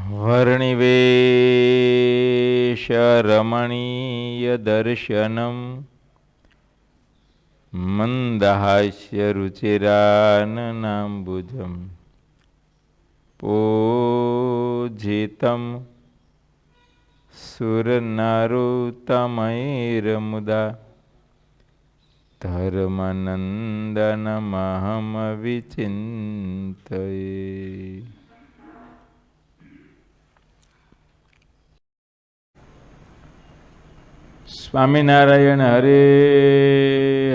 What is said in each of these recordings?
वर्णिवेशरमणीयदर्शनं मन्दहास्यरुचिराननाम्बुजं पूजितं सुरनरोत्तमैर्मुदा धर्मनन्दनमहमविचिन्तये। સ્વામિનારાયણ હરે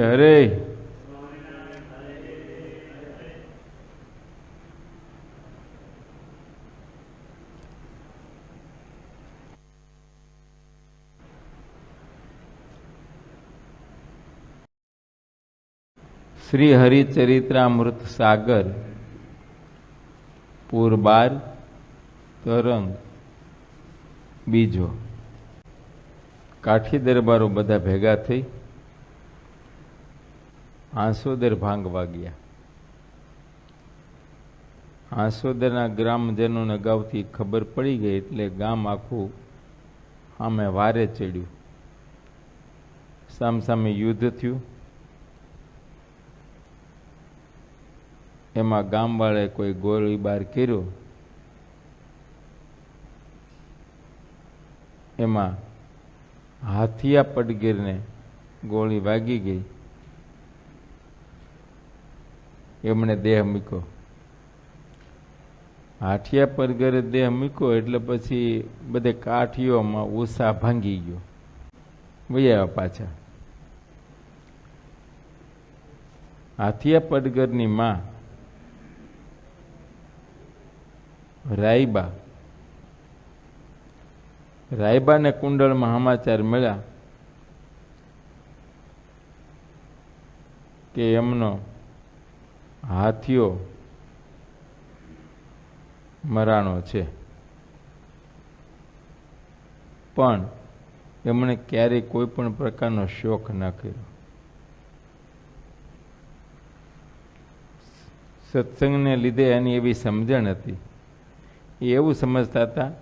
હરે. શ્રી હરિચરિત્રામૃત સાગર પૂર 12 તરંગ બીજો. કાઠી દરબારો બધા ભેગા થઈ આંસોદર ભાંગવા ગયા. આંસોદરના ગ્રામજનોને અગાઉથી ખબર પડી ગઈ એટલે ગામ આખું સામે વારે ચડ્યું. સામસામે યુદ્ધ થયું. એમાં ગામવાળાએ કોઈ ગોળીબાર કર્યો. એમાં હાથિયા પડગીરને ગોળી વાગી ગઈ. એમણે દેહ મૂક્યો. હાથિયા પડગરે દેહ મૂક્યો એટલે પછી બધે કાઠીઓમાં ઉષા ભાંગી ગયો. વૈયા પાછા. હાથિયા પડગરની માં રાયબાને કુંડળમાં સમાચાર મળ્યા કે એમનો હાથીઓ મરાણો છે, પણ એમણે ક્યારેય કોઈ પણ પ્રકારનો શોક ન કર્યો. સત્સંગને લીધે એની એવી સમજણ હતી. એ એવું સમજતા હતા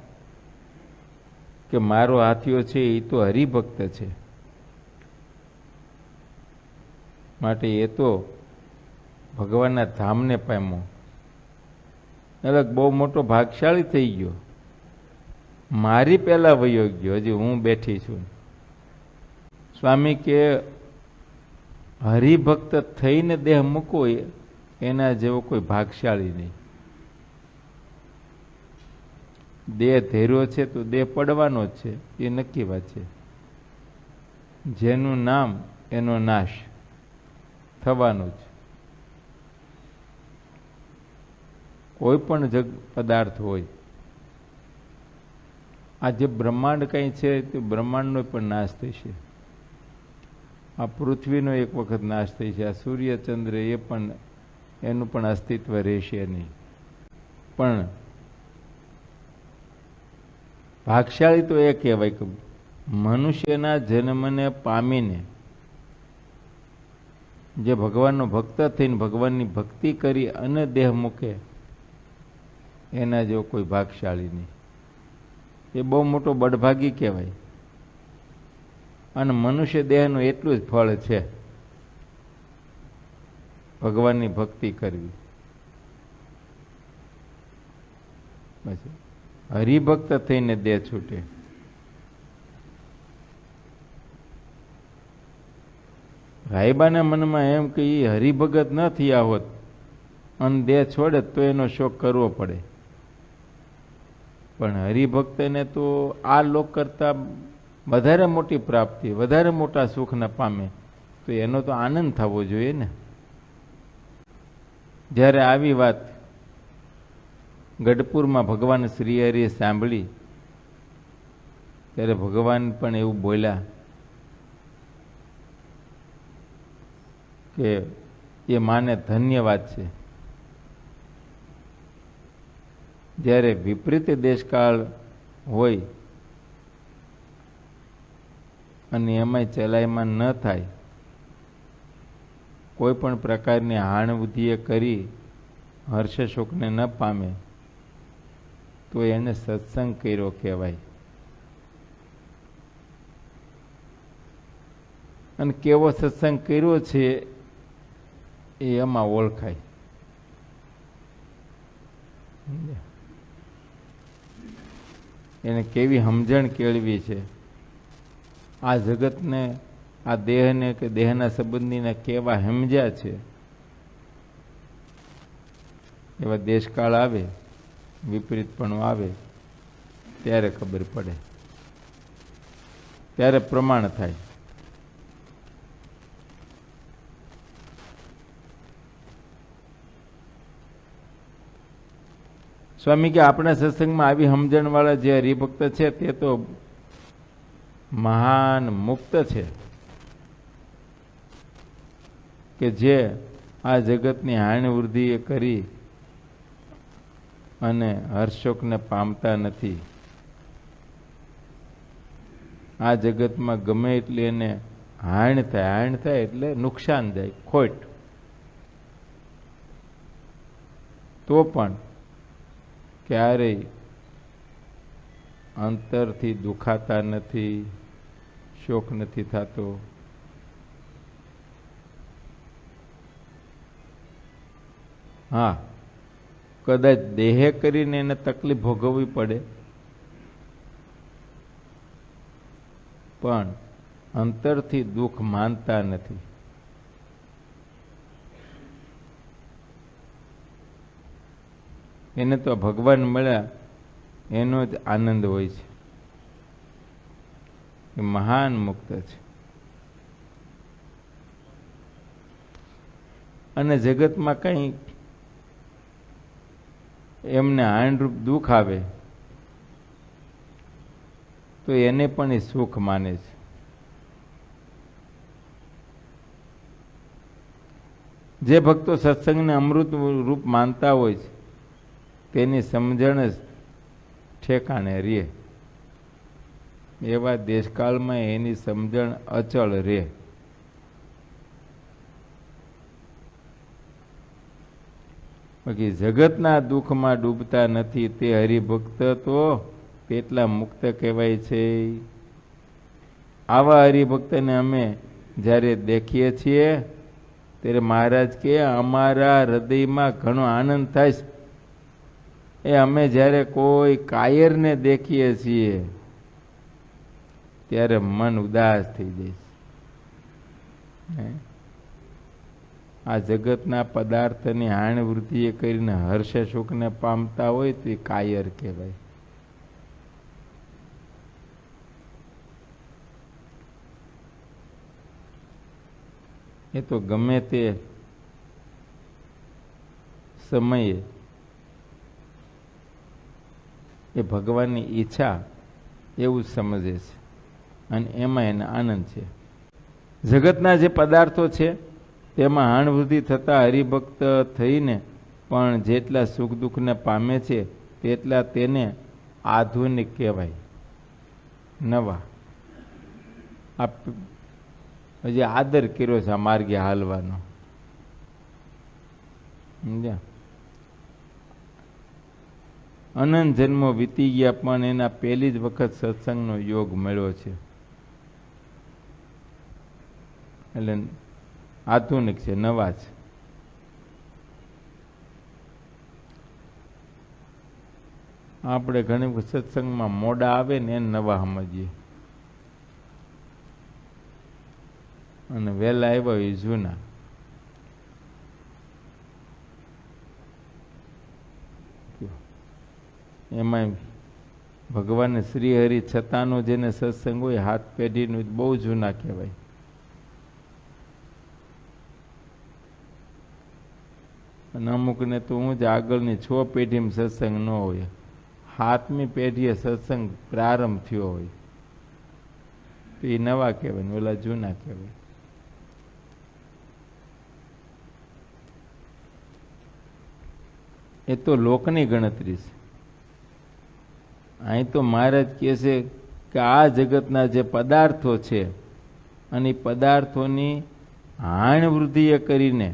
કે મારો હાથીઓ છે એ તો હરિભક્ત છે, માટે એ તો ભગવાનના ધામને પામ્યો. એટલે બહુ મોટો ભાગશાળી થઈ ગયો. મારી પહેલા વયો ગયો, હજી હું બેઠી છું. સ્વામી કે હરિભક્ત થઈને દેહ મૂકો એના જેવો કોઈ ભાગશાળી નહીં. દેહ ધૈર્યો છે તો દેહ પડવાનો જ છે, એ નક્કી વાત છે. જેનું નામ એનો નાશ થવાનો જ. કોઈ પણ પદાર્થ હોય, આ જે બ્રહ્માંડ કંઈ છે તે બ્રહ્માંડનો પણ નાશ થશે. આ પૃથ્વીનો એક વખત નાશ થશે. આ સૂર્ય ચંદ્ર એ પણ એનું પણ અસ્તિત્વ રહેશે નહીં. પણ ભાગશાળી તો એ કહેવાય કે મનુષ્યના જન્મને પામીને જે ભગવાનનો ભક્ત થઈને ભગવાનની ભક્તિ કરી અને દેહ મૂકે એના જેવો કોઈ ભાગશાળી નહીં. એ બહુ મોટો બળભાગી કહેવાય. અને મનુષ્ય દેહનું એટલું જ ફળ છે, ભગવાનની ભક્તિ કરવી. પછી હરિભક્ત થઈને દેહ છૂટે. રાયબાના મનમાં એમ કે એ હરિભગત ન થયા હોત અને દેહ છોડે તો એનો શોક કરવો પડે. પણ હરિભક્તને તો આ લોક કરતા વધારે મોટી પ્રાપ્તિ, વધારે મોટા સુખને પામે તો એનો તો આનંદ થવો જોઈએ ને. જ્યારે આવી વાત ગઢપુરમાં ભગવાન શ્રીહરિએ સાંભળી ત્યારે ભગવાન પણ એવું બોલ્યા કે એ માને ધન્યવાદ છે. જ્યારે વિપરીત દેશકાળ હોય અને એમાંય ચલાયમાન ન થાય, કોઈ પણ પ્રકારની હાણબુદ્ધિએ કરી હર્ષ શોકને ન પામે તો એને સત્સંગ કર્યો કહેવાય. અને કેવો સત્સંગ કર્યો છે એ એમાં ઓળખાય. એને કેવી સમજણ કેળવી છે, આ જગતને, આ દેહને કે દેહના સંબંધીને કેવા સમજ્યા છે. એવા દેશકાળ આવે, વિપરીતપણું આવે, ત્યારે ખબર પડે, ત્યારે પ્રમાણ થાય. સ્વામી કે આપણા સત્સંગમાં આવી સમજણવાળા જે હરિભક્ત છે તે તો મહાન મુક્ત છે, કે જે આ જગતની હાનિ વૃદ્ધિ કરી અને હર્ષોકને પામતા નથી. આ જગતમાં ગમે એટલી એને હાણ થાય એટલે નુકસાન જાય, ખોટ, તો પણ ક્યારેય અંતરથી દુખાતા નથી, શોક નથી થતો. હા, કદાચ દેહે કરીને એને તકલીફ ભોગવવી પડે, પણ અંતરથી દુઃખ માનતા નથી. એને તો ભગવાન મળ્યા એનો જ આનંદ હોય છે, એ મહાન મુક્ત છે. અને જગતમાં કંઈ એમને હાનરૂપ દુઃખ આવે તો એને પણ એ સુખ માને છે. જે ભક્તો સત્સંગને અમૃત રૂપ માનતા હોય છે તેની સમજણ જ ઠેકાણે રહે. એવા દેશકાળમાં એની સમજણ અચળ રહે. બાકી જગતના દુઃખમાં ડૂબતા નથી તે હરિભક્ત તો કેટલા મુક્ત કહેવાય છે. આવા હરિભક્તને અમે જ્યારે દેખીએ છીએ ત્યારે મહારાજ કે અમારા હૃદયમાં ઘણો આનંદ થાય છે. એ અમે જ્યારે કોઈ કાયરને દેખીએ છીએ ત્યારે મન ઉદાસ થઈ જાય છે. આ જગતના પદાર્થની હાણ વૃદ્ધિ કરીને હર્ષ સુખને પામતા હોય તો એ કાયર કહેવાય. એ તો ગમે તે સમયે એ ભગવાનની ઈચ્છા એવું જ સમજે છે અને એમાં એને આનંદ છે. જગતના જે પદાર્થો છે તેમાં હાણવૃદ્ધિ થતા હરિભક્ત થઈને પણ જેટલા સુખ દુઃખને પામે છે તેટલા તેને આધુનિક કહેવાય, નવા. આ હજી આદર કર્યો છે આ માર્ગે હાલવાનો. સમજ્યા? અનંત જન્મો વીતી ગયા પણ એના પહેલી જ વખત સત્સંગનો યોગ મળ્યો છે એટલે આધુનિક છે, નવા છે. આપણે ઘણી વખત સત્સંગમાં મોડા આવે ને એને નવા સમજીએ અને વહેલા આવ્યા હોય જૂના. એમાં ભગવાન શ્રી હરિ છતાંનો જેને સત્સંગ હોય હાથ પેઢીનું બહુ જૂના કહેવાય. અને અમુકને તો હું જ આગળની 6 પેઢીમાં સત્સંગ ન હોય, 7મી પેઢીએ સત્સંગ પ્રારંભ થયો હોય તો એ નવા કહેવાય ને ઓલા જૂના કહેવાય. એ તો લોકની ગણતરી છે. અહીં તો મહારાજ કહે છે કે આ જગતના જે પદાર્થો છે અને એ પદાર્થોની હાણ વૃદ્ધિ કરીને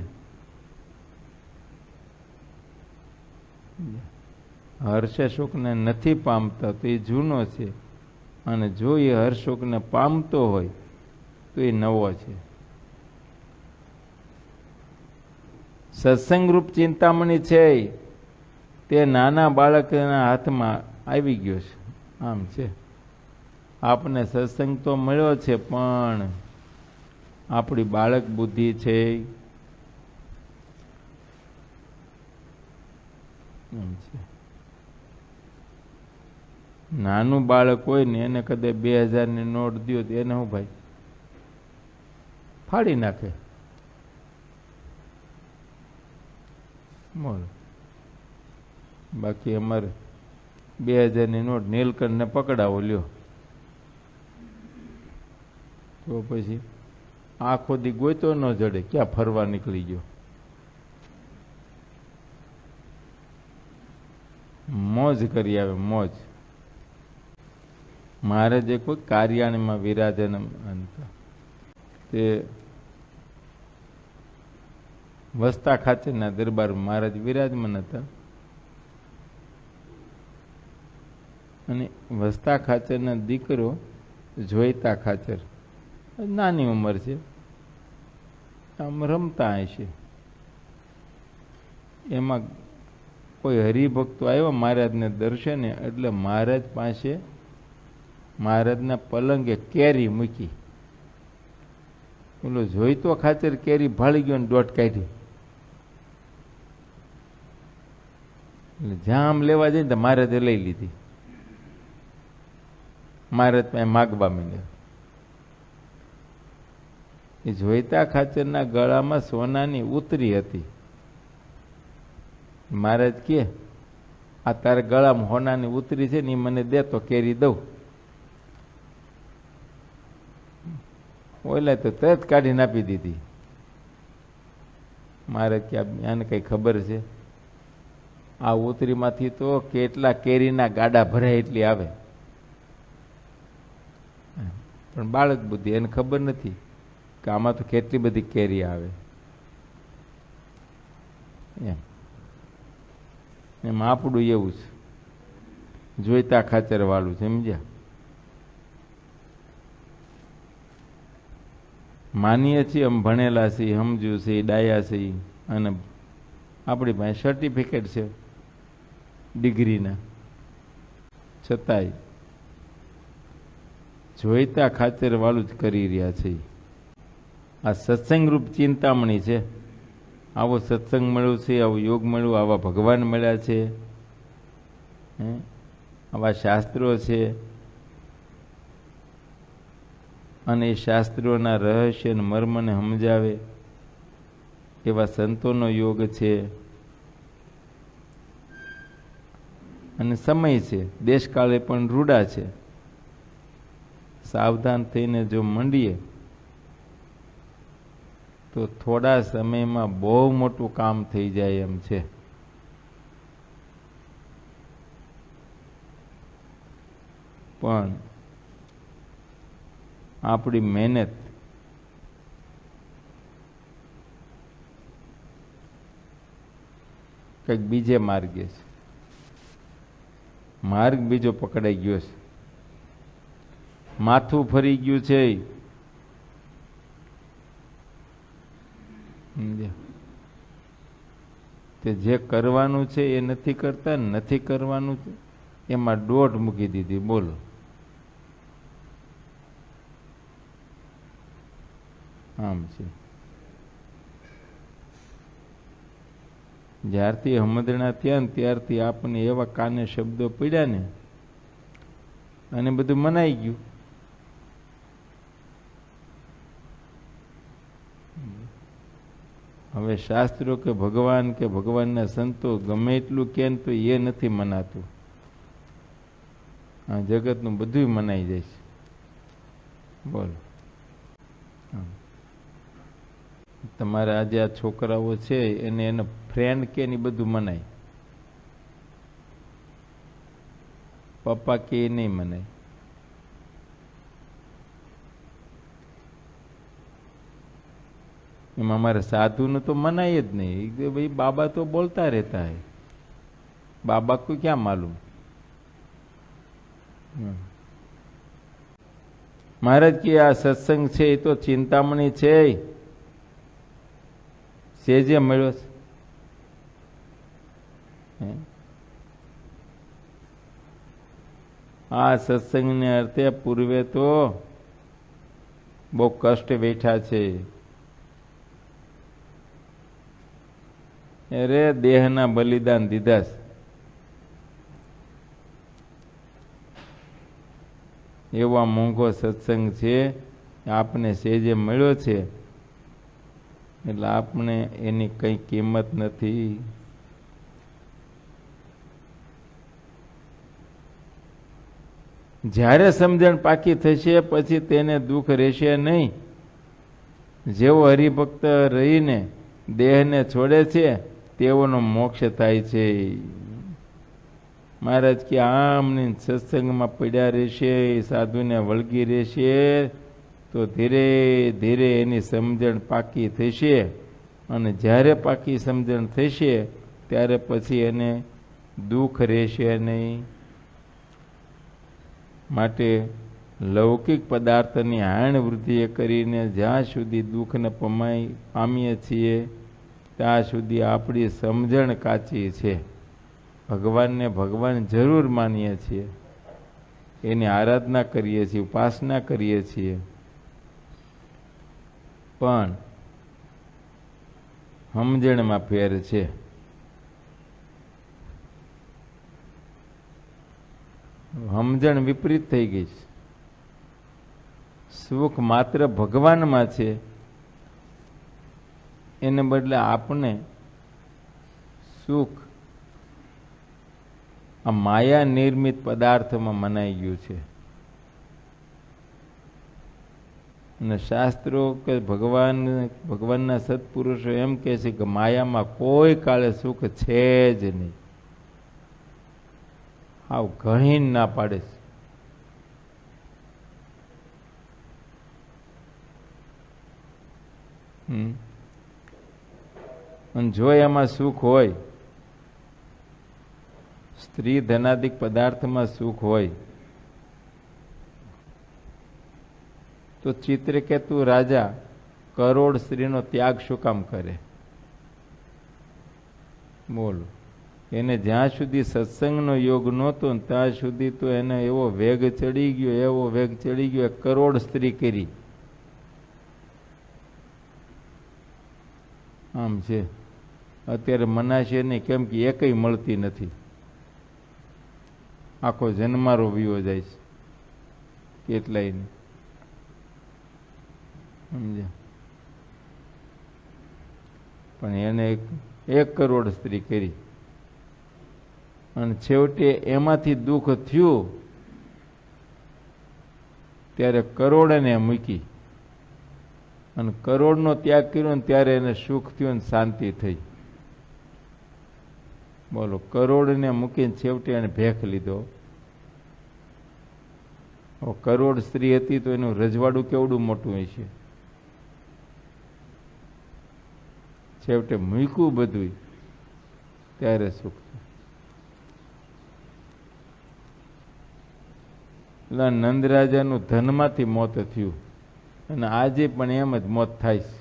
હર્ષશોકને નથી પામતા તો એ જૂનો છે, અને જો એ હર્ષશોકને પામતો હોય તો એ નવો છે. સત્સંગરૂપ ચિંતામણી છે તે નાના બાળકના હાથમાં આવી ગયો છે. આમ છે, આપને સત્સંગ તો મળ્યો છે, પણ આપણી બાળક બુદ્ધિ છે એમ છે. નાનું બાળક હોય ને એને કદાચ 2000ની નોટ દો તો એને હું ભાઈ ફાડી નાખે. બોલો, બાકી અમારે 2000ની નોટ નીલકંઠને પકડાવો લ્યો તો પછી આખો દી ગોતો ન જડે, ક્યાં ફરવા નીકળી ગયો. મોજ કરી આવે, મોજ. મારે જે કોઈ કાર્યાણીમાં વિરાજન તે વસ્તા ખાચરના દરબાર મહારાજ વિરાજમાન હતા, અને વસ્તા ખાચરના દીકરો જોઈતા ખાચર, નાની ઉંમર છે, આમ રમતા હશે. એમાં કોઈ હરિભક્તો આવ્યો મહારાજને દર્શને, એટલે મહારાજ પાસે મહારાજના પલંગે કેરી મૂકી. બોલો, જોઈતો ખાચર કેરી ભાળી ગયો ને દોટ કાઢી. એટલે જ્યાં આમ લેવા જઈને તો મહારાજે લઈ લીધી. મહારાજ પાસે માગવા માંડ્યા. એ જોઈતા ખાચરના ગળામાં સોનાની ઉતરી હતી. મહારાજ કે આ તારે ગળામાં સોનાની ઉતરી છે ને એ મને દે તો કેરી દઉં. ઓલા તો તરત કાઢીને આપી દીધી. મહારાજ કે આને કઈ ખબર છે? આ ઉતરીમાંથી તો કેટલા કેરીના ગાડા ભરાય એટલી આવે. પણ બાળક બુદ્ધિ, એને ખબર નથી કે આમાં તો કેટલી બધી કેરી આવે. એમ આપણું એવું છે, જોઈતા ખાચર વાળું છે, સમજ્યા? માનીએ છીએ અમે ભણેલા છીએ, સમજ્યું છે, ડાયા છે, અને આપણી પાસે સર્ટિફિકેટ છે ડિગ્રીના, છતાંય જોઈતા ખાચર વાળું જ કરી રહ્યા છે. આ સત્સંગરૂપ ચિંતામણી છે. આવો સત્સંગ મળ્યો છે, આવો યોગ મળ્યો, આવા ભગવાન મળ્યા છે, આવા શાસ્ત્રો છે, અને એ શાસ્ત્રોના રહસ્ય અને મર્મને સમજાવે એવા સંતોનો યોગ છે. અને સમય છે, દેશકાળે પણ રૂડા છે. સાવધાન થઈને જો મંડીએ તો થોડા સમયમાં બહુ મોટું કામ થઈ જાય એમ છે. પણ આપણી મહેનત કંઈક બીજે માર્ગે છે, માર્ગ બીજો પકડાઈ ગયો છે, માથું ફરી ગયું છે. તે જે કરવાનું છે એ નથી કરતા, નથી કરવાનું છે એમાં દોઢ મૂકી દીધી. બોલો, આમ છે. જ્યારથી હમદણા થયા ને ત્યારથી આપણને એવા કાને શબ્દો પડ્યા ને, અને બધું મનાઈ ગયું. હવે શાસ્ત્રો કે ભગવાનના સંતો ગમે એટલું કે તો એ નથી મનાતું. આ જગતનું બધું મનાઈ જાય છે. બોલો, તમારા આજે આ છોકરાઓ છે એને એનો ફ્રેન્ડ કે ની બધું મનાય, પપ્પા કે નહીં મનાય. એમાં અમારે સાધુનું તો મનાય જ નહીં. ભાઈ બાબા તો બોલતા રહેતા હે, बाबा को क्या मालूम। महाराज की आ सत्संग छे तो चिंतामणी छे सेजे मळ्यो छे। आ सत्संग ने अर्थे पूर्वे तो बहु कष्ट बैठा छे। अरे देहना बलिदान दीधा छे। एवा मोंघो सत्संग छे आपने सेजे मळ्यो छे એટલે આપણે એની કઈ કિંમત નથી। જ્યારે સમજણ પાકી થશે પછી તેને દુઃખ રહેશે નહીં। જેવો હરિભક્ત રહીને દેહને છોડે છે તેઓનો મોક્ષ થાય છે। महाराज की आमने सत्संग में पड़ा रहेशे साधु ने वळगी रहेशे तो धीरे धीरे एनी समझण पाकी थशे अने ज्यारे पाकी समझण थशे त्यारे पछी एने दुख रहेशे नहीं। माटे लौकिक पदार्थनी हाण वृद्धि करीने ज्यां सुधी दुख ने पामीए छीए त्यां सुधी आपणी समझण काची छे। भगवान ने भगवान जरूर मानीए छीए, एनी आराधना करीए छीए, उपासना करीए छीए, पण समजण में फेर छे। समजण विपरीत थई गई। सुख मात्र भगवान में छे एने बदले आपने सुख आ माया निर्मित पदार्थ में मनाई गयु छे। शास्त्रों के भगवान सत्पुरुषो एम कहे छे कि माया में कोई काले सुख छे ज नहीं। हाव घणी ना पाड़े छे। जो एमां सुख होय स्त्री धनादिक पदार्थ में सुख होय तो चित्रकेतु राजा करोड़ स्त्री नो त्याग शू काम करे? बोलो, एने ज्यां सुधी सत्संग नो योग नहोतो त्यां सुधी तो एने एवो वेग चढ़ी गयो, 1 करोड़ स्त्री करी। आम छे अत्यारे मनाशे नहीं, केम कि एकई मळती नथी। आखो जन्मारो वीओ जाय छे केटलाय ने समझे। पण एने 1 करोड़ स्त्री करी अने छेवटे एमांथी दुख थयुं त्यारे करोड़ने मूकी अने करोड़नो त्याग कर्यो ने त्यारे एने सुख थयुं ने शांति थई। बोलो, करोड़ ने मूकीने छेवटे एने भेख लीधो। करोड़ स्त्री हती तो एनुं रजवाड़ुं केवडुं मोटुं हशे। छेवटे मूक्युं बधुंय त्यारे सुख। એટલે નંદ રાજાનું ધનમાંથી મોત થયું અને આજે પણ એમ જ મોત થાય છે।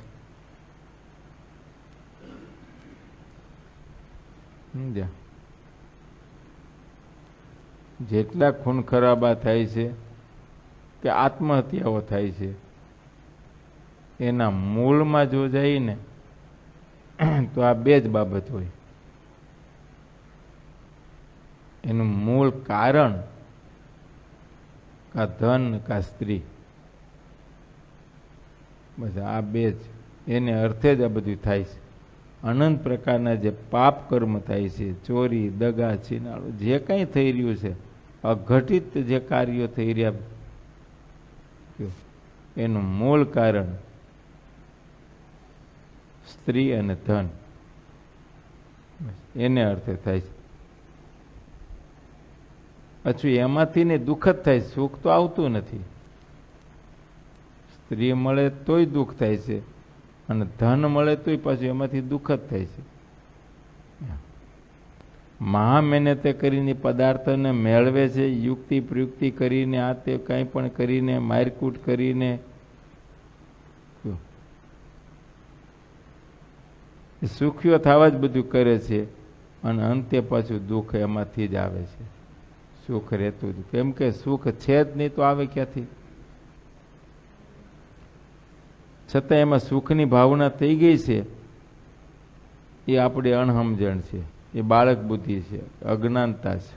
સમજ્યા? જેટલા ખૂન ખરાબા થાય છે કે આત્મહત્યાઓ થાય છે એના મૂળમાં જો જાય ને તો આ બે જ બાબત હોય। એનું મૂળ કારણ का धन का स्त्री, बस आ बेज एने अर्थे ज आ बधुं थाय छे। अनंत प्रकारना जे पाप कर्म थाय छे, चोरी दगा छीनाळो जे कांई थई रह्युं छे, अघटित जे कार्यो थई रह्या एनुं मूल कारण स्त्री अने धन, एने अर्थे थाय छे। पाछुं एमांथी ने दुख ज थाय, सुख तो आवतुं नथी। स्त्री मळे तोय दुख थाय छे अने धन मळे तोय पाछुं एमांथी दुख ज थाय छे। મહા મહેનતે કરીને પદાર્થને મેળવે છે, યુક્તિ પ્રયુક્તિ કરીને, આ તે કંઈ પણ કરીને, મારકૂટ કરીને, સુખ્યો થવા જ બધું કરે છે, અને અંતે પાછું દુઃખ એમાંથી જ આવે છે. સુખ રહેતું જ, કેમ કે સુખ છે જ નહીં તો આવે ક્યાંથી? છતાં એમાં સુખની ભાવના થઈ ગઈ છે, એ આપણી અણસમજણ છે, એ બાળક બુદ્ધિ છે, અજ્ઞાનતા છે.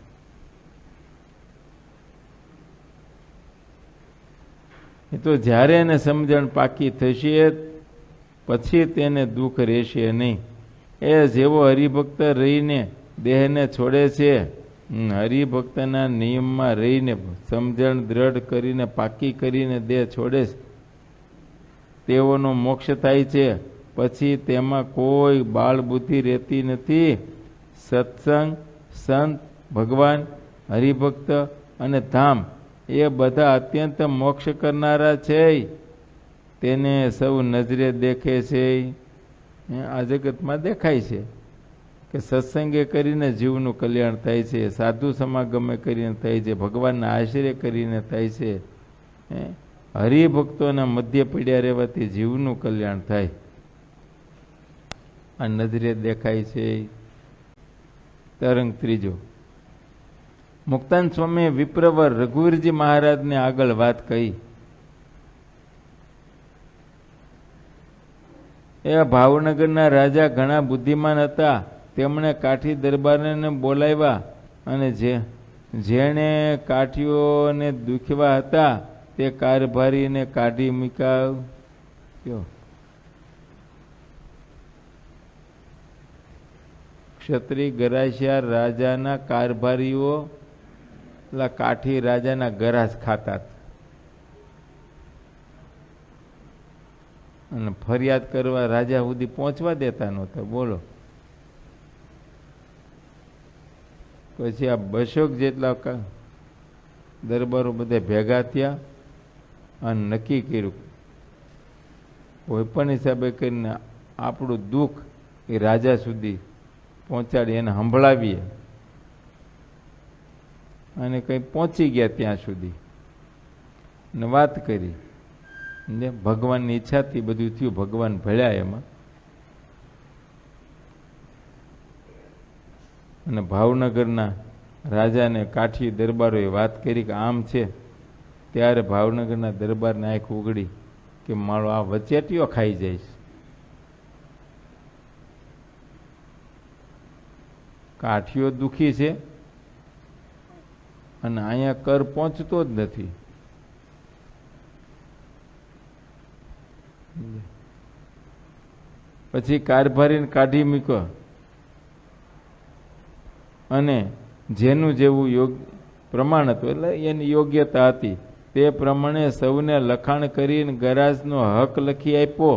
એ તો જ્યારે એને સમજણ પાકી થશે પછી તેને દુઃખ રહેશે નહીં. એ જેવો હરિભક્ત રહીને દેહને છોડે છે, હરિભક્તના નિયમમાં રહીને સમજણ દ્રઢ કરીને પાકી કરીને દેહ છોડે છે, તેઓનો મોક્ષ થાય છે. પછી તેમાં કોઈ બાળ બુદ્ધિ રહેતી નથી. સત્સંગ, સંત, ભગવાન, હરિભક્ત અને ધામ એ બધા અત્યંત મોક્ષ કરનારા છે. તેને સૌ નજરે દેખે છે. આ જગતમાં દેખાય છે કે સત્સંગે કરીને જીવનું કલ્યાણ થાય છે, સાધુ સમાગમે કરીને થાય છે, ભગવાનના આશ્રય કરીને થાય છે, હરિભક્તોના મધ્ય પડ્યા રહેવાથી જીવનું કલ્યાણ થાય. આ નજરે દેખાય છે. તરંગ ત્રીજો. મુક્તાન સ્વામીએ વિપ્રવર રઘુવીરજી મહારાજને આગળ વાત કહી. એ ભાવનગરના રાજા ઘણા બુદ્ધિમાન હતા. તેમણે કાઠી દરબારને બોલાવ્યા અને જેણે કાઠીઓને દુખ્યા હતા તે કારભારીને કાઢી મૂક્યા. ક્ષત્રિય ગરાસિયા રાજાના કારભારીઓ કાઠી રાજાના ગરાસ ખાતા અને ફરિયાદ કરવા રાજા સુધી પહોંચવા દેતા નહોતા. બોલો. પછી આ 200 જેટલા દરબારો બધા ભેગા થયા અને નક્કી કર્યું કોઈ પણ હિસાબે કરીને આપણું દુઃખ એ રાજા સુધી પહોંચાડી એને સંભળાવીએ. અને કંઈ પહોંચી ગયા ત્યાં સુધી ને વાત કરી. ભગવાનની ઈચ્છાથી બધું થયું, ભગવાન ભળ્યા એમાં. અને ભાવનગરના રાજાને કાઠી દરબારોએ વાત કરી કે આમ છે. ત્યારે ભાવનગરના દરબારને આંખ ઉગડી કે મારો આ વચેટીઓ ખાઈ જાય. કાઠીઓ દુખી છે અને અહીંયા કર પહોંચતો જ નથી. પછી કારભારીને કાઢી મૂક્યો અને જેનું જેવું પ્રમાણ હતું એટલે એની યોગ્યતા હતી તે પ્રમાણે સૌને લખાણ કરીને ગરાજનો હક લખી આપ્યો.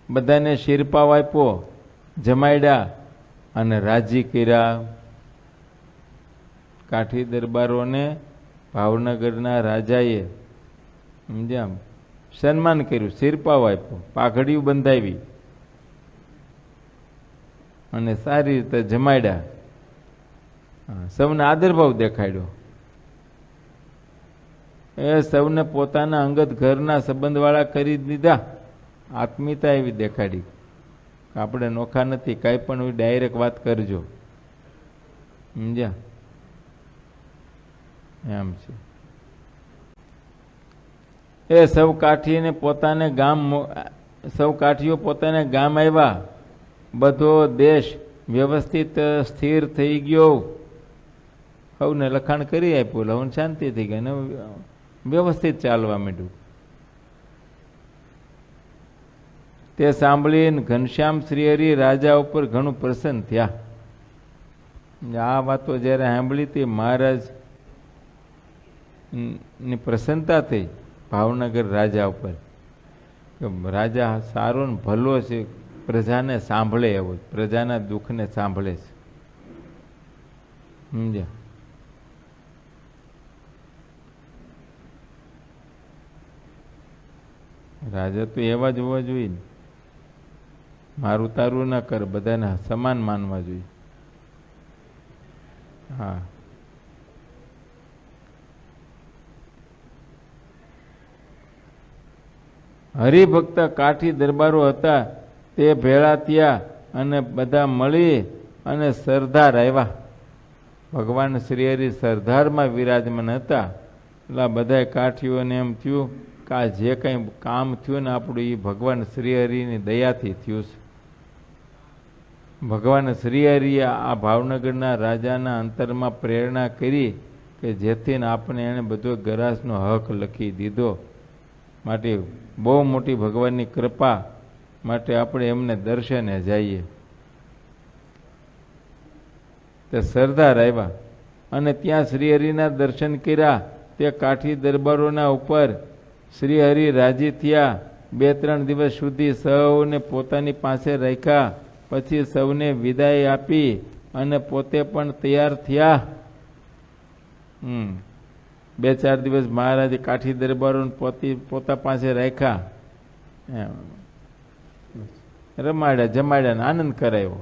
બધાને શિરપાવ આપ્યો, જમાડ્યા અને રાજી કર્યા. કાઠી દરબારોને ભાવનગરના રાજાએ સમજ્યા સન્માન કર્યું, શિરપાવ આપ્યો, પાઘડીયું બંધાવી અને સારી રીતે જમાડ્યા. સૌને આદરભાવ દેખાડ્યો. એ સૌને પોતાના અંગત ઘરના સંબંધવાળા કરી દીધા. આત્મીયતા એવી દેખાડી આપણે નોખા નથી, કાંઈ પણ હોય ડાયરેક્ટ વાત કરજો. સમજ્યા? એમ છે. એ સૌ કાઠીને પોતાને સૌ કાઠીઓ પોતાને ગામ આવ્યા. બધો દેશ વ્યવસ્થિત સ્થિર થઈ ગયો. સૌને લખાણ કરી આપ્યું, હવે શાંતિ થઈ ગઈ અને વ્યવસ્થિત ચાલવા માંડ્યું. તે સાંભળીને ઘનશ્યામ શ્રીહરિ રાજા ઉપર ઘણું પ્રસન્ન થયા. આ વાતો જ્યારે સાંભળી હતી મહારાજ ની પ્રસન્નતા થઈ ભાવનગર રાજા ઉપર કે રાજા સારો ને ભલો છે, પ્રજાને સાંભળે એવો, પ્રજાના દુઃખને સાંભળે છે. સમજ્યા? રાજા તો એવા જ હોવા જોઈએ ને, મારું તારું ના કર, બધાને સમાન માનવા જોઈએ. હા, હરિભક્ત કાઠી દરબારો હતા તે ભેળા થયા અને બધા મળી અને સરદાર આવ્યા. ભગવાન શ્રી હરિ સરદારમાં વિરાજમાન હતા. એટલે બધા કાઠીઓને એમ થયું કે આ જે કંઈ કામ થયું ને આપણું એ ભગવાન શ્રી હરિની દયાથી થયું છે. ભગવાન શ્રી હરિએ આ ભાવનગરના રાજાના અંતરમાં પ્રેરણા કરી કે જેથી આપણે એણે બધો ગરાસનો હક લખી દીધો. માટે બહુ મોટી ભગવાનની કૃપા માટે આપણે એમને દર્શને જઈએ. તે સરદાર આવ્યા અને ત્યાં શ્રીહરિના દર્શન કર્યા. તે કાઠી દરબારોના ઉપર શ્રીહરિ રાજી થયા. 2-3 દિવસ સુધી સૌને પોતાની પાસે રાખ્યા. પછી સૌને વિદાય આપી અને પોતે પણ તૈયાર થયા. 2-4 દિવસ મહારાજે કાઠી દરબારોને પોતા પાસે રાખ્યા, રમાડ્યા, જમાડ્યા ને આનંદ કરાવ્યો.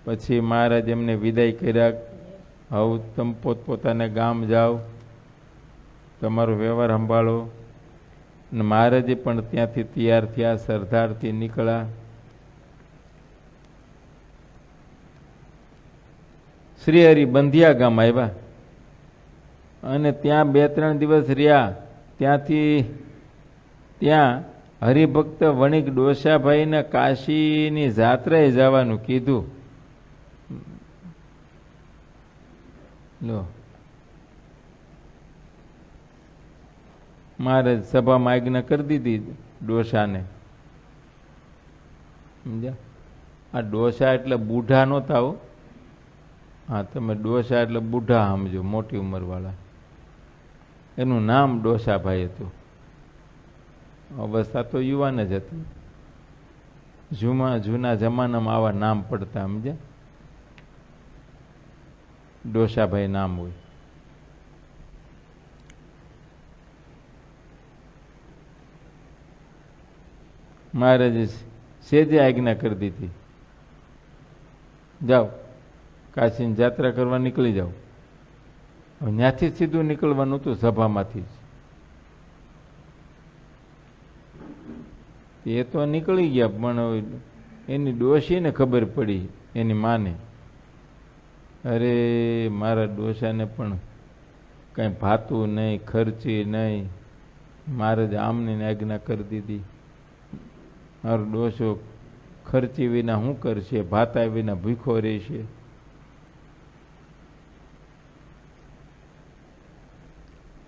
પછી મહારાજ એમને વિદાય કર્યા. હવે તમે પોતપોતાને ગામ જાઓ, તમારો વ્યવહાર સંભાળો. અને મહારાજે પણ ત્યાંથી તૈયાર થયા, સરદારથી નીકળ્યા. શ્રીહરિ બંધિયા ગામ આવ્યા અને ત્યાં 2-3 દિવસ રહ્યા. ત્યાં હરિભક્ત વણિક ડોસાભાઈને કાશીની જાત્રાએ જવાનું કીધું. લો, મહારાજ સભામાં આજ્ઞા કરી દીધી ડોસાને. સમજ્યા? આ ડોસા એટલે બુઢા નહોતા હો. હા, તમે ડોસા એટલે બુઢા સમજો, મોટી ઉંમરવાળા. એનું નામ ડોસાભાઈ હતું. અવસ્થા તો યુવાન જ હતી. જૂના જમાનામાં આવા નામ પડતા, સમજ્યા? ડોસાભાઈ નામ હોય. મહારાજે સેજે આજ્ઞા કરી દીધી, જાઓ કાશીની જાત્રા કરવા નીકળી જાઓ. ત્યાંથી સીધું નીકળવાનું હતું, સભામાંથી જ. એ તો નીકળી ગયા, પણ એની ડોશીને ખબર પડી, એની માને, અરે મારા ડોસાને પણ કાંઈ ભાતું નહીં, ખર્ચી નહીં. મહારાજ આમની આજ્ઞા કરી દીધી. મારો ડોસો ખર્ચી વિના શું કરશે, ભાતા વિના ભૂખો રહેશે.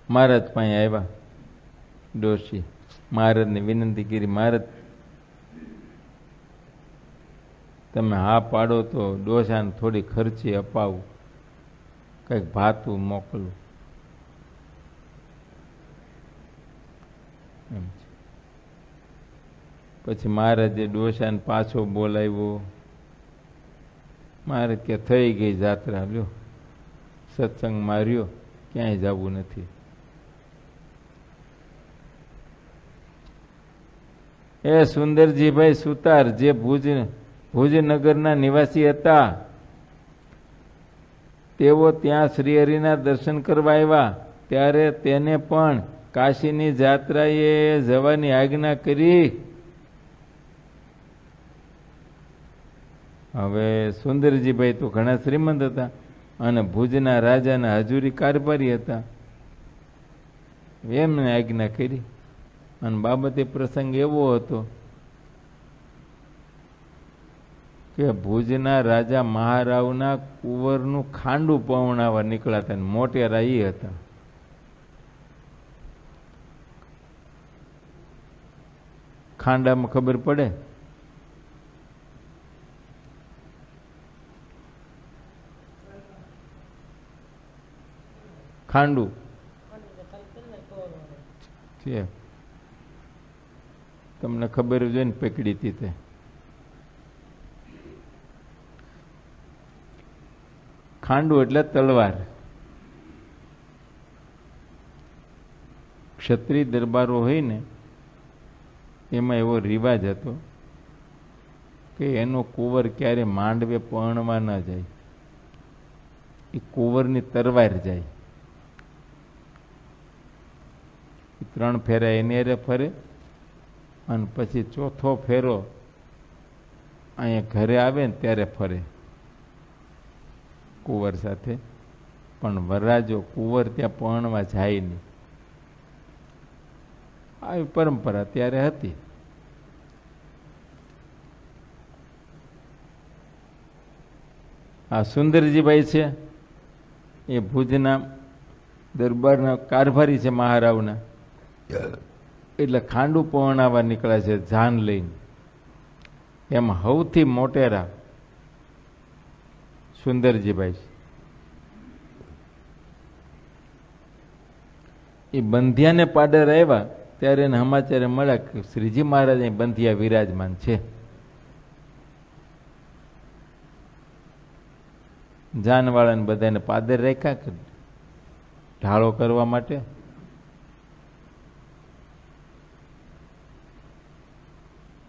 મહારાજ પાસે આવ્યા ડોશી. મહારાજને વિનંતી કરી, મહારાજ તમે હા પાડો તો ડોસાને થોડી ખર્ચી અપાવું, કંઈક ભાતું મોકલું. એમ છે. પછી મહારાજે ડોસાને પાછો બોલાવ્યો. મહારાજ કે થઈ ગઈ જાત્રા, લ્યો સત્સંગ માર્યો, ક્યાંય જવું નથી. એ સુંદરજીભાઈ સુતાર, જે ભુજનગરના નિવાસી હતા, તેઓ ત્યાં શ્રીહરિના દર્શન કરવા આવ્યા. ત્યારે તેને પણ કાશીની જાત્રાએ જવાની આજ્ઞા કરી. હવે સુંદરજીભાઈ તો ઘણા શ્રીમંત હતા અને ભુજના રાજાના હજુરી કારભારી હતા. એમને આજ્ઞા કરી. અને બાબતે પ્રસંગ એવો હતો કે ભુજના રાજા મહારાવના કુંવરનું ખાંડું પવણાવવા નીકળ્યા હતા. મોટેરા એ હતા. ખાંડામાં ખબર પડે, ખાંડું છે, તમને ખબર હોય ને, પકડી હતી તે. ખાંડું એટલે તલવાર. ક્ષત્રિય દરબારો હોય ને, એમાં એવો રિવાજ હતો કે એનો કુંવર ક્યારે માંડવે પરણવા ન જાય. એ કુંવરની તરવાર જાય. 3 ફેરા એની હારે ફરે અને પછી ચોથો ફેરો અહીંયા ઘરે આવે ને ત્યારે ફરે કુંવર સાથે. પણ વરરાજો કુંવર ત્યાં પરણવા જાય નહીં. આવી પરંપરા ત્યારે હતી. આ સુંદરજીભાઈ છે એ ભુજના દરબારના કારભારી છે મહારાવના. એટલે ખાંડુ પરણાવવા નીકળ્યા છે જાન લઈને. એમાં સૌથી મોટેરા સુંદરજીભાઈ છે. એ બંધિયાને પાડર આવ્યા ત્યારે એને સમાચાર મળ્યા કે શ્રીજી મહારાજ અહીં બંધિયા વિરાજમાન છે. જાનવાળાને બધાને પાદર રાખ્યા કે ઢાળો કરવા માટે.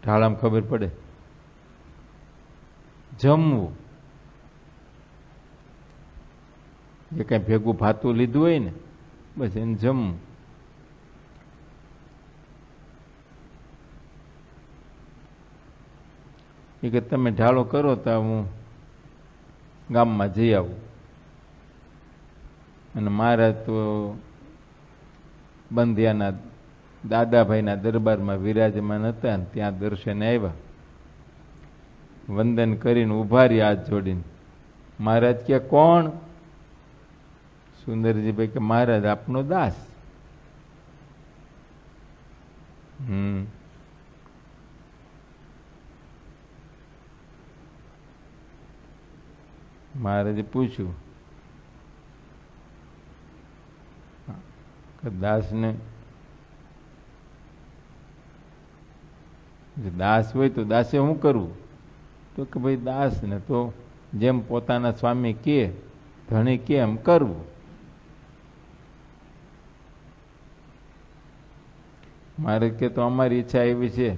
ઢાળામાં ખબર પડે જમવું. જે કાંઈ ભેગું ભાતું લીધું હોય ને બસ એને જમવું. એ કે તમે ઢાળો કરો તો હું ગામમાં જઈ આવું. અને મહારાજ તો બંધિયાના દાદાભાઈના દરબારમાં વિરાજમાન હતા ને ત્યાં દર્શને આવ્યા. વંદન કરીને ઊભા રહ્યા હાથ જોડીને. મહારાજ કે કોણ? સુંદરજીભાઈ કે મહારાજ આપનો દાસ. મહારાજે પૂછ્યું કે દાસને દાસ હોય તો દાસે શું કરવું? તો કે ભાઈ દાસ ને તો જેમ પોતાના સ્વામી કે ધણી કે એમ કરવું. મારે કે તો અમારી ઈચ્છા એવી છે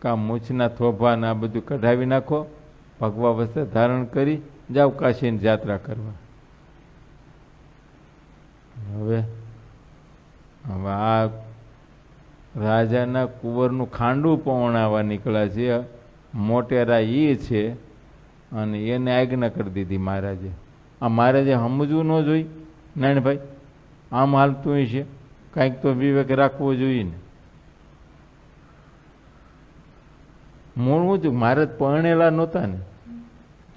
કે મૂછના થોભા ને આ બધું કઢાવી નાખો, ભગવા વસ્ત્ર ધારણ કરી જાઓ કાશીની યાત્રા કરવા. હવે આ રાજાના કુંવરનું ખાંડું પહોણાવવા નીકળ્યા છે. મોટેરા એ છે અને એને આજ્ઞા કરી દીધી મહારાજે. આ મહારાજે સમજવું ન જોઈ નાનભાઈ? આમ હાલતું છે, કાંઈક તો વિવેક રાખવો જોઈએ ને. મૂળ હું છું મહારાજ પરણેલા નહોતા ને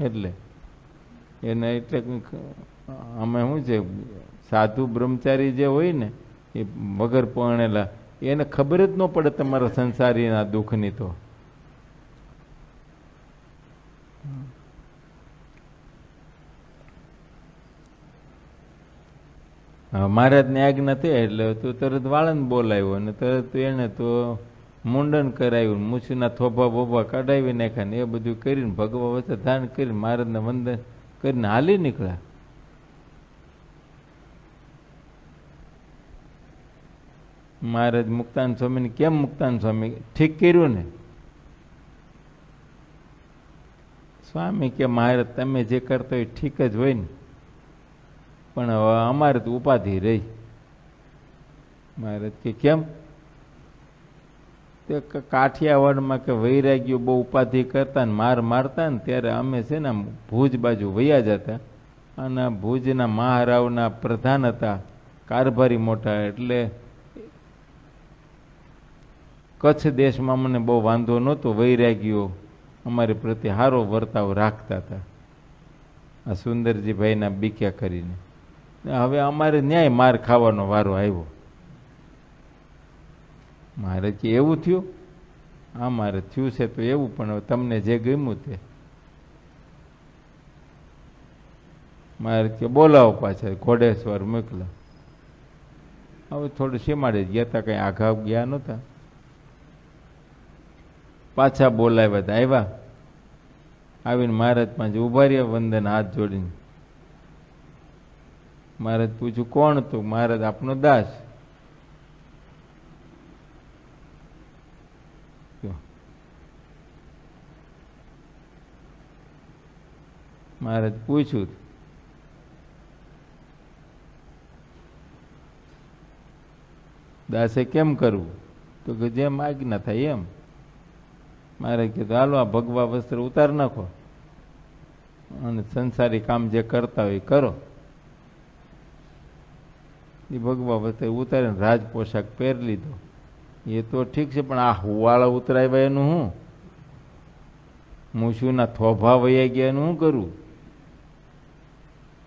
એટલે અમે શું છે સાધુ બ્રહ્મચારી જે હોય ને એ વગર પરણેલા એને ખબર જ ન પડે તમારા સંસારીના દુઃખની. તો મહારાજની આજ્ઞા થઈ એટલે તો તરત વાળંદ બોલાવ્યો અને તરત એને તો મુંડન કરાવ્યું, મૂછના થોભા બોભા કઢાવી નાખ્યા ને એ બધું કરીને ભગવા વચ્ચે ધારણ કરીને મહારાજને વંદન કરીને હાલી નીકળ્યા. મહારાજ મુક્તાન સ્વામીને કેમ મુક્તાન સ્વામી ઠીક કર્યું ને? સ્વામી કે મહારાજ તમે જે કરતા હોય ઠીક જ હોય ને, પણ હવે અમારે તો ઉપાધિ રહી. મહારાજ કે કેમ? તે કાઠિયાવાડમાં કે વૈરાગ્યો બહુ ઉપાધિ કરતા ને માર મારતા ને ત્યારે અમે છે ને ભુજ બાજુ વયા જતા અને ભુજના મહારાવના પ્રધાન હતા, કારભારી મોટા. એટલે કચ્છ દેશમાં મને બહુ વાંધો નહોતો. વૈરાગ્યો અમારી પ્રત્યે સારો વર્તાવ રાખતા હતા આ સુંદરજીભાઈના બીક્યા કરીને. હવે અમારે ન્યાય માર ખાવાનો વારો આવ્યો. મારે કે એવું થયું? હા મારે થયું છે તો એવું, પણ તમને જે ગમ્યું તે. મારે કે બોલાવો પાછા, ઘોડેશ્વર મોકલા. હવે થોડું શેમાડે ગયા હતા, કંઈ આઘા ગયા નહોતા. પાછા બોલાવ્યા હતા. આવ્યા, આવીને મહારાજ પાસે ઉભા રહ્યા વંદન હાથ જોડીને. મહારાજ પૂછ્યું કોણ? તો મહારાજ આપનો દાસ. મહારાજ પૂછ્યું, દાસે કેમ કરવું? તો કે જેમ આજ્ઞા થાય એમ. મારે કીધું હાલો આ ભગવા વસ્ત્ર ઉતાર નાખો અને સંસારી કામ જે કરતા હોય કરો. એ ભગવા વસ્ત્ર ઉતારીને રાજ પોશાક પહેરી લીધો. એ તો ઠીક છે, પણ આ હુવાળા ઉતરાવ્યા એનું શું? મૂછુના થોભા વયા ગયા એનું શું કરવું?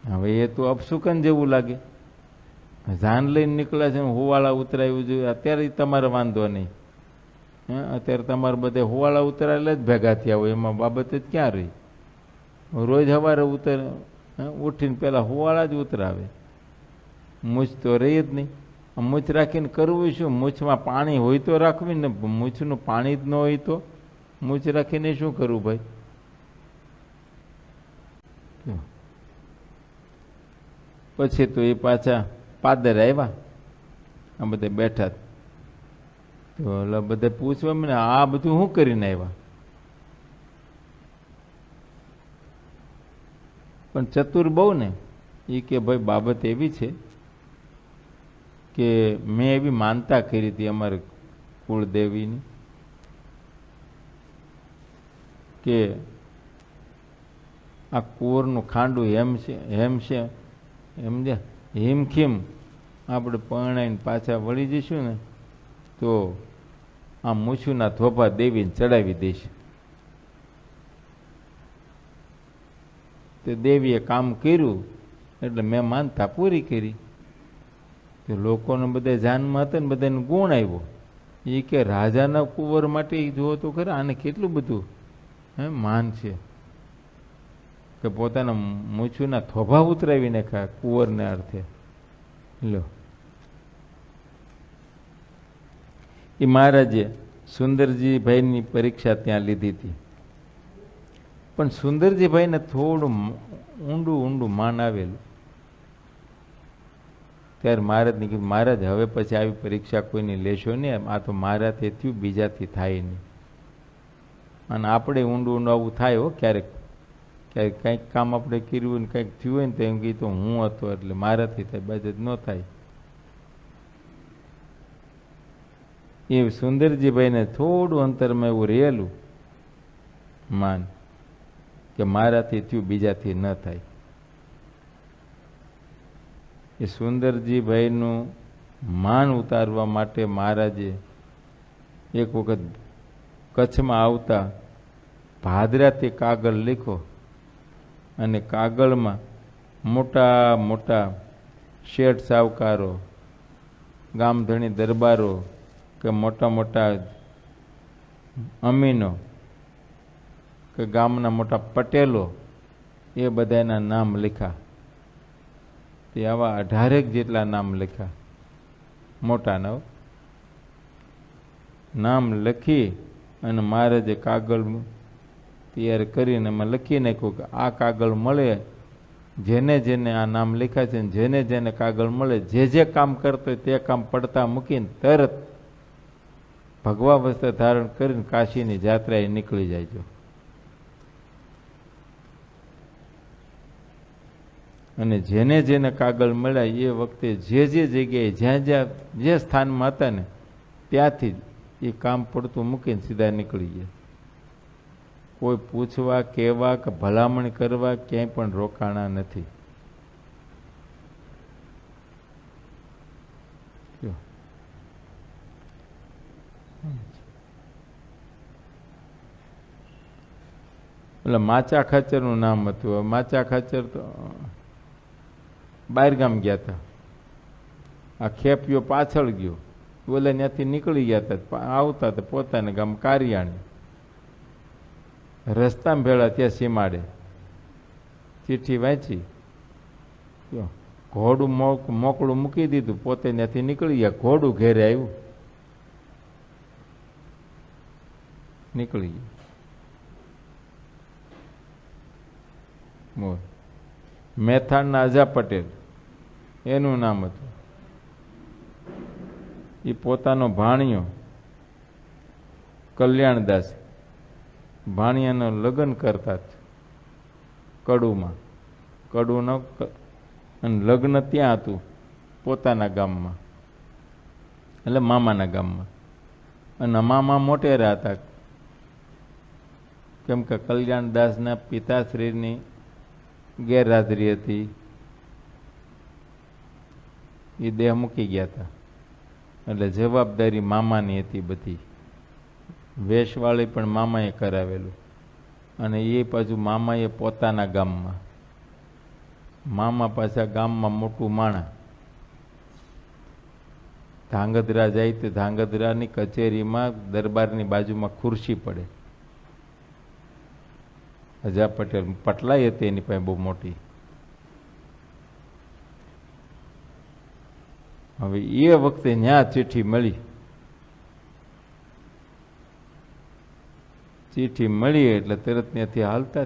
હવે એ તો અપશુકન જેવું લાગે. જાન લઈને નીકળ્યા છે, હુવાળા ઉતરાવ્યું જોઈએ. અત્યારે તમારે વાંધો નહીં. અત્યારે તમારે બધે હુવાળા ઉતરાયેલા જ ભેગા થયા હોય, એમાં બાબત જ ક્યાં રહી? રોજ સવારે ઉઠીને પેલા હુવાળા જ ઉતરાવે. મૂછ તો રહી જ નહીં. મૂછ રાખીને કરવું શું? મૂછમાં પાણી હોય તો રાખવી ને, મૂછનું પાણી જ ન હોય તો મૂછ રાખીને શું કરવું ભાઈ? પછી તો એ પાછા પાદર આવ્યા, આ બધા બેઠા. તો બધા પૂછવા મને આ બધું શું કરીને આવ્યા? પણ ચતુર બહુ ને, એ કે ભાઈ બાબત એવી છે કે મેં એવી માનતા કરી હતી અમારે કુળદેવીની કે આ કુંવરનું ખાંડું હેમ છે સમજ્યા, હિમખીમ આપણે પરણાઈને પાછા વળી જઈશું ને તો આ મૂછુના થોભા દેવીને ચડાવી દઈશ. તે દેવીએ કામ કર્યું એટલે મેં માનતા પૂરી કરી. તો લોકોને બધા જાનમાં હતા ને બધાને ગુણ આવ્યો. એ કે રાજાના કુંવર માટે જુઓ તો ખરા આને કેટલું બધું માન છે કે પોતાના મૂછુના થોભા ઉતરાવી નાખ્યા કુંવરને અર્થે. લો એ મહારાજે સુંદરજીભાઈની પરીક્ષા ત્યાં લીધી હતી, પણ સુંદરજીભાઈને થોડું ઊંડું માન આવેલું. ત્યારે મહારાજને કીધું, મહારાજ હવે પછી આવી પરીક્ષા કોઈની લેશો નહીં, આ તો મારાથી થયું બીજાથી થાય નહીં. અને આપણે ઊંડું આવું થાય હો ક્યારેક ક્યારેક કંઈક કામ આપણે કર્યું ને કંઈક થયું હોય ને તો એમ કીધું હું હતો એટલે મારાથી થાય, બાજુ જ ન થાય. એ સુંદરજીભાઈને થોડું અંતરમાં એવું રહેલું માન કે મારાથી થયું બીજાથી ન થાય. એ સુંદરજીભાઈનું માન ઉતારવા માટે મહારાજે એક વખત કચ્છમાં આવતા ભાદરાથી કાગળ લખ્યો અને કાગળમાં મોટા મોટા શેઠ સાવકારો, ગામધણી દરબારો કે મોટા મોટા અમીનો કે ગામના મોટા પટેલો એ બધાના નામ લખ્યા. તે આવા 18 જેટલા નામ લખ્યા, મોટા નામ લખી અને મહારાજે કાગળ તૈયાર કરીને એમાં લખી નાખ્યું કે આ કાગળ મળે જેને જેને આ નામ લખ્યા છે, જેને જેને કાગળ મળે જે જે કામ કરતો હોય તે કામ પડતા મૂકીને તરત ભગવા વસ્ત્ર ધારણ કરીને કાશીની જાત્રાએ નીકળી જાય. અને જેને જેને કાગળ મળ્યા એ વખતે જે જે જગ્યાએ જ્યાં જ્યાં જે સ્થાનમાં હતા ને ત્યાંથી એ કામ પડતું મૂકીને સીધા નીકળી ગયા. કોઈ પૂછવા કહેવા કે ભલામણ કરવા ક્યાંય પણ રોકાણા નથી. એટલે માચા ખાચરનું નામ હતું. માચા ખાચર તો બહાર ગામ ગયા હતા. આ ખેપિયો પાછળ ગયો, બોલે ત્યાંથી નીકળી ગયા હતા, આવતા હતા પોતાના ગામ કારિયાણી. રસ્તામાં ભેળા ત્યાં સીમાડે ચિઠ્ઠી વાંચી, ઘોડું મોકળું મૂકી દીધું, પોતે ત્યાંથી નીકળી ગયા. ઘોડું ઘેરે આવ્યું, નીકળી ગયું. મેથાણના અજા પટેલ એનું નામ હતું. એ પોતાનો ભાણિયો કલ્યાણદાસ ભાણિયાનો લગ્ન કરતા કડુમાં. કડુનો અને લગ્ન ત્યાં હતું પોતાના ગામમાં, એટલે મામાના ગામમાં. અને મામા મોટેરા હતા, કેમ કે કલ્યાણદાસના પિતાશ્રીની ગેરહાજરી હતી, એ દેહ મૂકી ગયા હતા, એટલે જવાબદારી મામાની હતી બધી. વેશવાળી પણ મામાએ કરાવેલું, અને એ પાછું મામાએ પોતાના ગામમાં. મામા પાછા ગામમાં મોટું માણા. ધાંગધ્રા જાય તો ધાંગધ્રાની કચેરીમાં દરબારની બાજુમાં ખુરશી પડે. હજા પટેલ પટલાઈ હતી એની પાસે બહુ મોટી. હવે એ વખતે ન્યા ચિઠ્ઠી મળી. ચિઠ્ઠી મળી એટલે તરત ત્યાંથી હાલતા.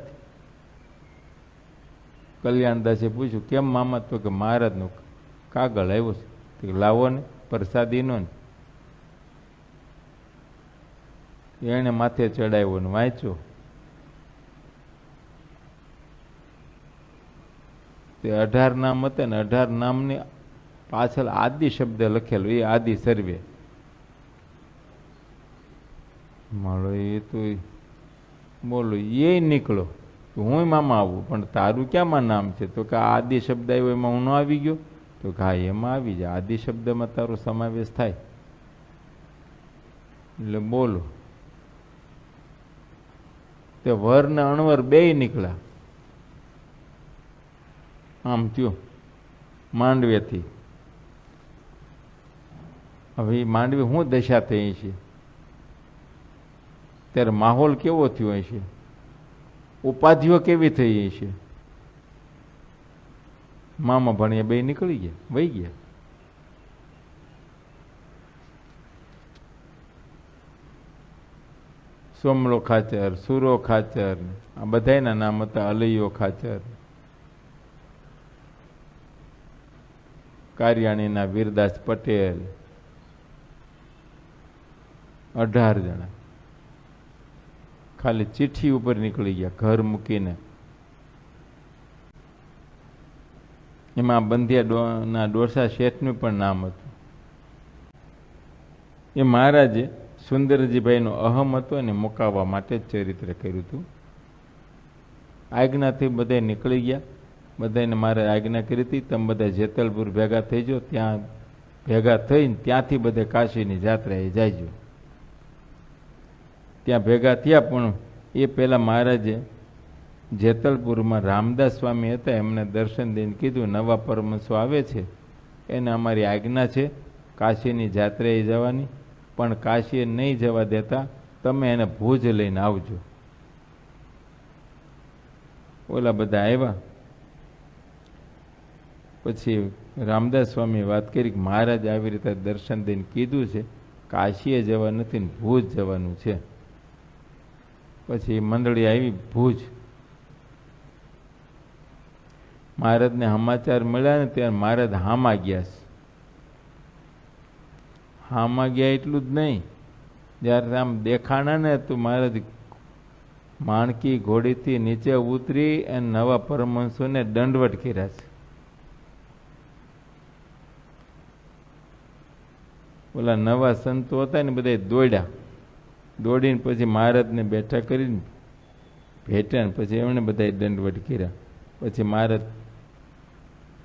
કલ્યાણદાસે પૂછ્યું, કેમ મામા? તો કે મહારાજનો કાગળ આવ્યો છે. લાવો ને, પ્રસાદીનો ને. એને માથે ચડાવ્યો ને વાંચ્યો. તે 18 નામ હતા ને 18 નામની પાછળ આદિ શબ્દ લખેલો, એ આદિ સર્વે. મારો એ તો બોલો એ નીકળો, હું મામા આવું, પણ તારું ક્યાંમાં નામ છે? તો કે આદિ શબ્દ આવ્યો એમાં હું ન આવી ગયો? તો કે હા, એમાં આવી જાય, આદિ શબ્દમાં તારો સમાવેશ થાય. એટલે બોલો, તે વર ને અણવર બે નીકળ્યા. આમ થયું માંડવેથી. હવે એ માંડવી શું દશા થઈ છે? ત્યારે માહોલ કેવો થયો હશે? ઉપાધિઓ કેવી થઈ છે? મામા ભણ્યા બે નીકળી ગયા, વહી ગયા. સોમલો ખાચર, સુરો ખાચર, આ બધાના નામ હતા. અલૈયો ખાચર, કારિયાણીના વીરદાસ પટેલ, 18 જણા ખાલી ચિઠ્ઠી ઉપર નીકળી ગયા, ઘર મૂકીને. એમાં બંધિયાના ડોસા શેઠનું પણ નામ હતું. એ મહારાજે સુંદરજીભાઈનો અહમ હતો ને મુકાવવા માટે જ ચરિત્ર કર્યું હતું. આજ્ઞાથી બધા નીકળી ગયા. બધાને મારે આજ્ઞા કરી હતી, તમે બધા જેતલપુર ભેગા થઈ જાઓ. ત્યાં ભેગા થઈને ત્યાંથી બધે કાશીની જાત્રાએ જાયજો. ત્યાં ભેગા થયા, પણ એ પહેલાં મહારાજે જેતલપુરમાં રામદાસ સ્વામી હતા, એમને દર્શન દઈને કીધું, નવા પરમહંસો આવે છે, એને અમારી આજ્ઞા છે કાશીની જાત્રાએ જવાની, પણ કાશીએ નહીં જવા દેતા, તમે એને ભુજ લઈને આવજો. ઓલા બધા આવ્યા. પછી રામદાસ સ્વામીએ વાત કરી કે મહારાજ આવી રીતે દર્શન દઈને કીધું છે, કાશીએ જવા નથી ને ભુજ જવાનું છે. પછી મંડળી આવી ભુજ. મહારાજને સમાચાર મળ્યા ને ત્યારે મહારાજ હામા ગયા છે. હામા ગયા એટલું જ નહીં, જ્યારે આમ દેખાણા ને તો મહારાજ માણકી ઘોડીથી નીચે ઉતરી અને નવા પરમહંસોને દંડવટ કર્યા છે. ઓલા નવા સંતો હતા ને બધા દોડ્યા. દોડીને પછી મહારાજને બેઠા કરીને ભેટ્યા ને પછી એમણે બધા દંડવટ કર્યા. પછી મહારાજ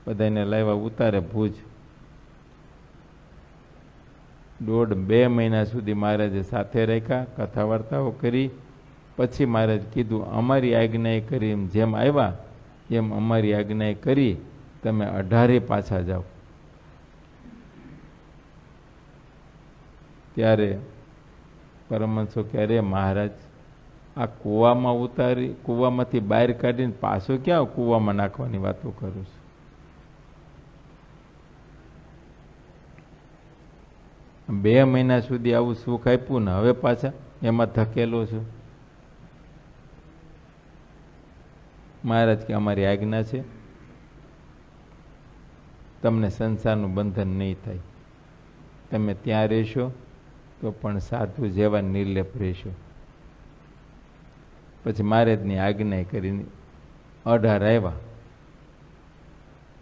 બધાને લાવ્યા ઉતારે ભુજ. 1.5-2 મહિના સુધી મહારાજે સાથે રાખ્યા, કથા વાર્તાઓ કરી. પછી મહારાજ કીધું, અમારી આજ્ઞાએ કરી એમ જેમ આવ્યા એમ અમારી આજ્ઞાએ કરી, તમે 18 પાછા જાઓ. ત્યારે પરમહંસો ક્યારે મહારાજ આ કૂવામાં ઉતારી, કૂવામાંથી બહાર કાઢીને પાછો ક્યાં કૂવામાં નાખવાની વાતો કરું છું? બે મહિના સુધી આવું સુખ આપ્યું ને હવે પાછા એમાં ધકેલો છું. મહારાજ કે અમારી આજ્ઞા છે, તમને સંસારનું બંધન નહીં થાય, તમે ત્યાં રહેશો તો પણ સાધુ જેવા નિર્લેપ રહેશો. પછી મહારાજની આજ્ઞા કરીને 18 આવ્યા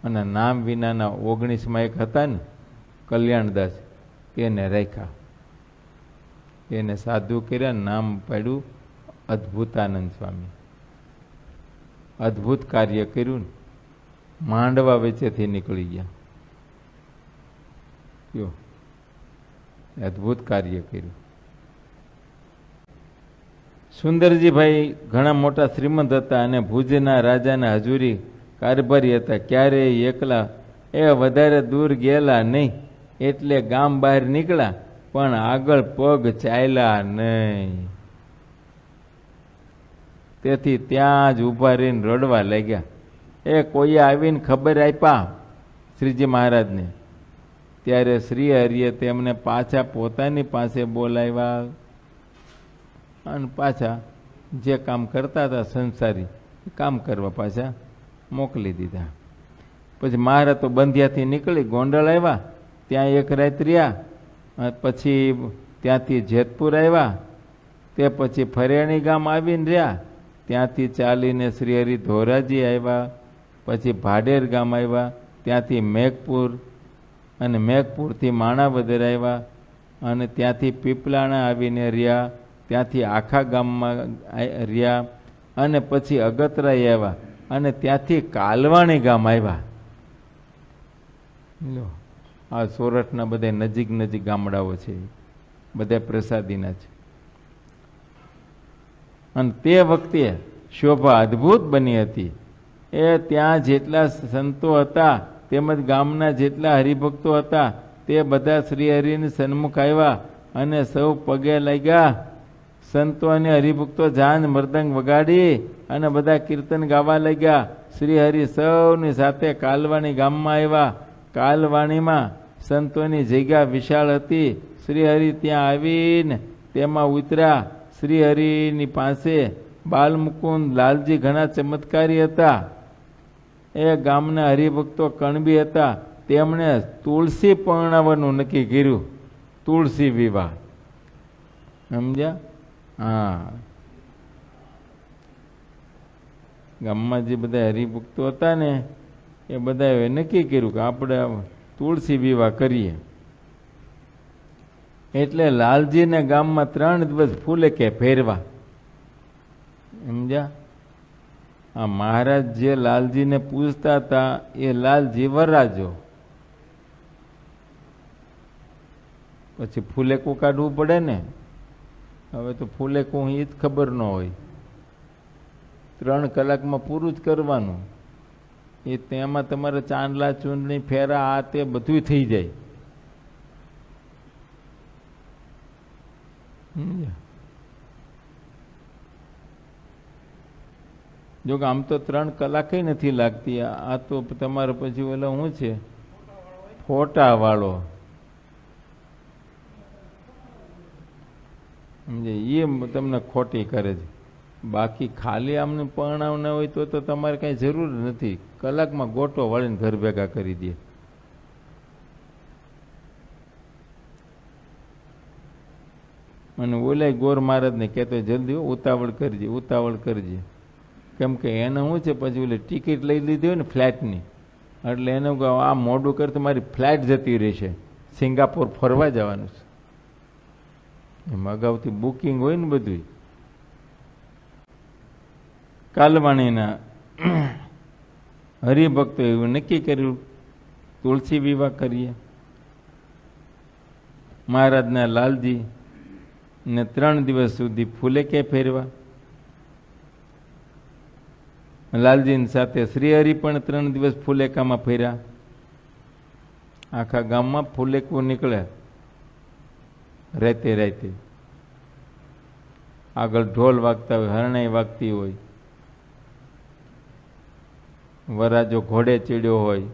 અને નામ વિનાના 19માં એક હતા ને કલ્યાણદાસ, એને રાખ્યા, એને સાધુ કર્યા, નામ પાડ્યું અદ્ભુતાનંદ સ્વામી. અદ્ભુત કાર્ય કર્યું ને, માંડવા વચ્ચેથી નીકળી ગયા. કયો અદ્ભુત કાર્ય કર્યું. સુંદરજીભાઈ ઘણા મોટા શ્રીમંત હતા અને ભુજના રાજાના હજુરી કારભારી હતા. ક્યારેય એકલા એ વધારે દૂર ગયેલા નહીં, એટલે ગામ બહાર નીકળ્યા પણ આગળ પગ ચાલ્યા નહીં. તેથી ત્યાં જ ઊભા રહીને રડવા લાગ્યા. એ કોઈએ આવીને ખબર આપ્યા શ્રીજી મહારાજને. ત્યારે શ્રી હરિએ તેમને પાછા પોતાની પાસે બોલાવ્યા અને પાછા જે કામ કરતા હતા સંસારી કામ કરવા પાછા મોકલી દીધા. પછી મહારાજ તો બંધિયાથી નીકળી ગોંડલ આવ્યા, ત્યાં એક રાત રહ્યા. પછી ત્યાંથી જેતપુર આવ્યા, તે પછી ફરેણી ગામ આવીને રહ્યા. ત્યાંથી ચાલીને શ્રીહરિ ધોરાજી આવ્યા, પછી ભાડેર ગામ આવ્યા, ત્યાંથી મેઘપુર અને મેઘપુરથી માણાવદર આવ્યા અને ત્યાંથી પીપલાણા આવીને રહ્યા. ત્યાંથી આખા ગામમાં રહ્યા અને પછી અગતરાઈ આવ્યા અને ત્યાંથી કાલવાણી ગામ આવ્યા. આ સોરઠના બધા નજીક નજીક ગામડાઓ છે, બધા પ્રસાદીના છે. અને તે વખતે શોભા અદ્ભુત બની હતી. એ ત્યાં જેટલા સંતો હતા તેમજ ગામના જેટલા હરિભક્તો હતા તે બધા શ્રી હરિની સન્મુખ આવ્યા અને સૌ પગે લાગ્યા. સંતો અને હરિભક્તો જાન મૃદંગ વગાડી અને બધા કીર્તન ગાવા લાગ્યા. શ્રી હરિ સૌની સાથે કાલવાણી ગામમાં આવ્યા. કાલવાણીમાં સંતોની જગ્યા વિશાળ હતી. શ્રી હરિ ત્યાં આવીને તેમાં ઉતર્યા. શ્રી હરિની પાસે બાલમુકુંદ લાલજી ઘણા ચમત્કારી હતા. એ ગામના હરિભક્તો કણબી હતા. તેમણે તુલસી પરણાવવાનું નક્કી કર્યું. તુલસી વિવાહ, સમજ્યા? હા, ગામમાં જે બધા હરિભક્તો હતા ને એ બધાએ નક્કી કર્યું કે આપણે તુલસી વિવાહ કરીએ. એટલે લાલજીને ગામમાં 3 દિવસ ફૂલે કે ફેરવા. સમજ્યા? આ મહારાજ જે લાલજીને પૂછતા હતા એ લાલજી વરરાજો. પછી ફૂલેકું કાઢવું પડે ને. હવે તો ફૂલેકું એ જ ખબર ન હોય. 3 કલાકમાં પૂરું જ કરવાનું. એ તેમાં તમારે ચાંદલા ચૂંદણી ફેરા આ તે બધું થઈ જાય. જો કે આમ તો 3 કલાકે નથી લાગતી. આ તો તમારે પછી ઓલા શું છે ફોટા વાળો, સમજે, એ તમને ખોટી કરે છે. બાકી ખાલી આમને પરણાવ ના હોય તો તમારે કઈ જરૂર નથી. કલાકમાં ગોટો વાળીને ઘર ભેગા કરી દે. અને ઓલાય ગોર મહારાજને કહેતો જલ્દી ઉતાવળ કરજે, ઉતાવળ કરજે. કેમ કે એને શું છે પછી ઓલી ટિકિટ લઈ લીધી હોય ને ફ્લાઇટની, એટલે એને આ મોડું કરતું મારી ફ્લાઇટ જતી રહેશે, સિંગાપોર ફરવા જવાનું છે. એમાં અગાઉથી બુકિંગ હોય ને બધું. કાલવાણીના હરિભક્તો એવું નક્કી કર્યું તુલસી વિવાહ કરીએ. મહારાજના લાલજી ને 3 દિવસ સુધી ફૂલે કે ફેરવા. લાલજીની સાથે શ્રીહરિ પણ 3 દિવસ ફૂલેકામાં ફેર્યા. આખા ગામમાં ફૂલેકું નીકળ્યા. રાતે રાતે આગળ ઢોલ વાગતા હોય, હરણાઈ વાગતી હોય, વરાજો ઘોડે ચડ્યો હોય,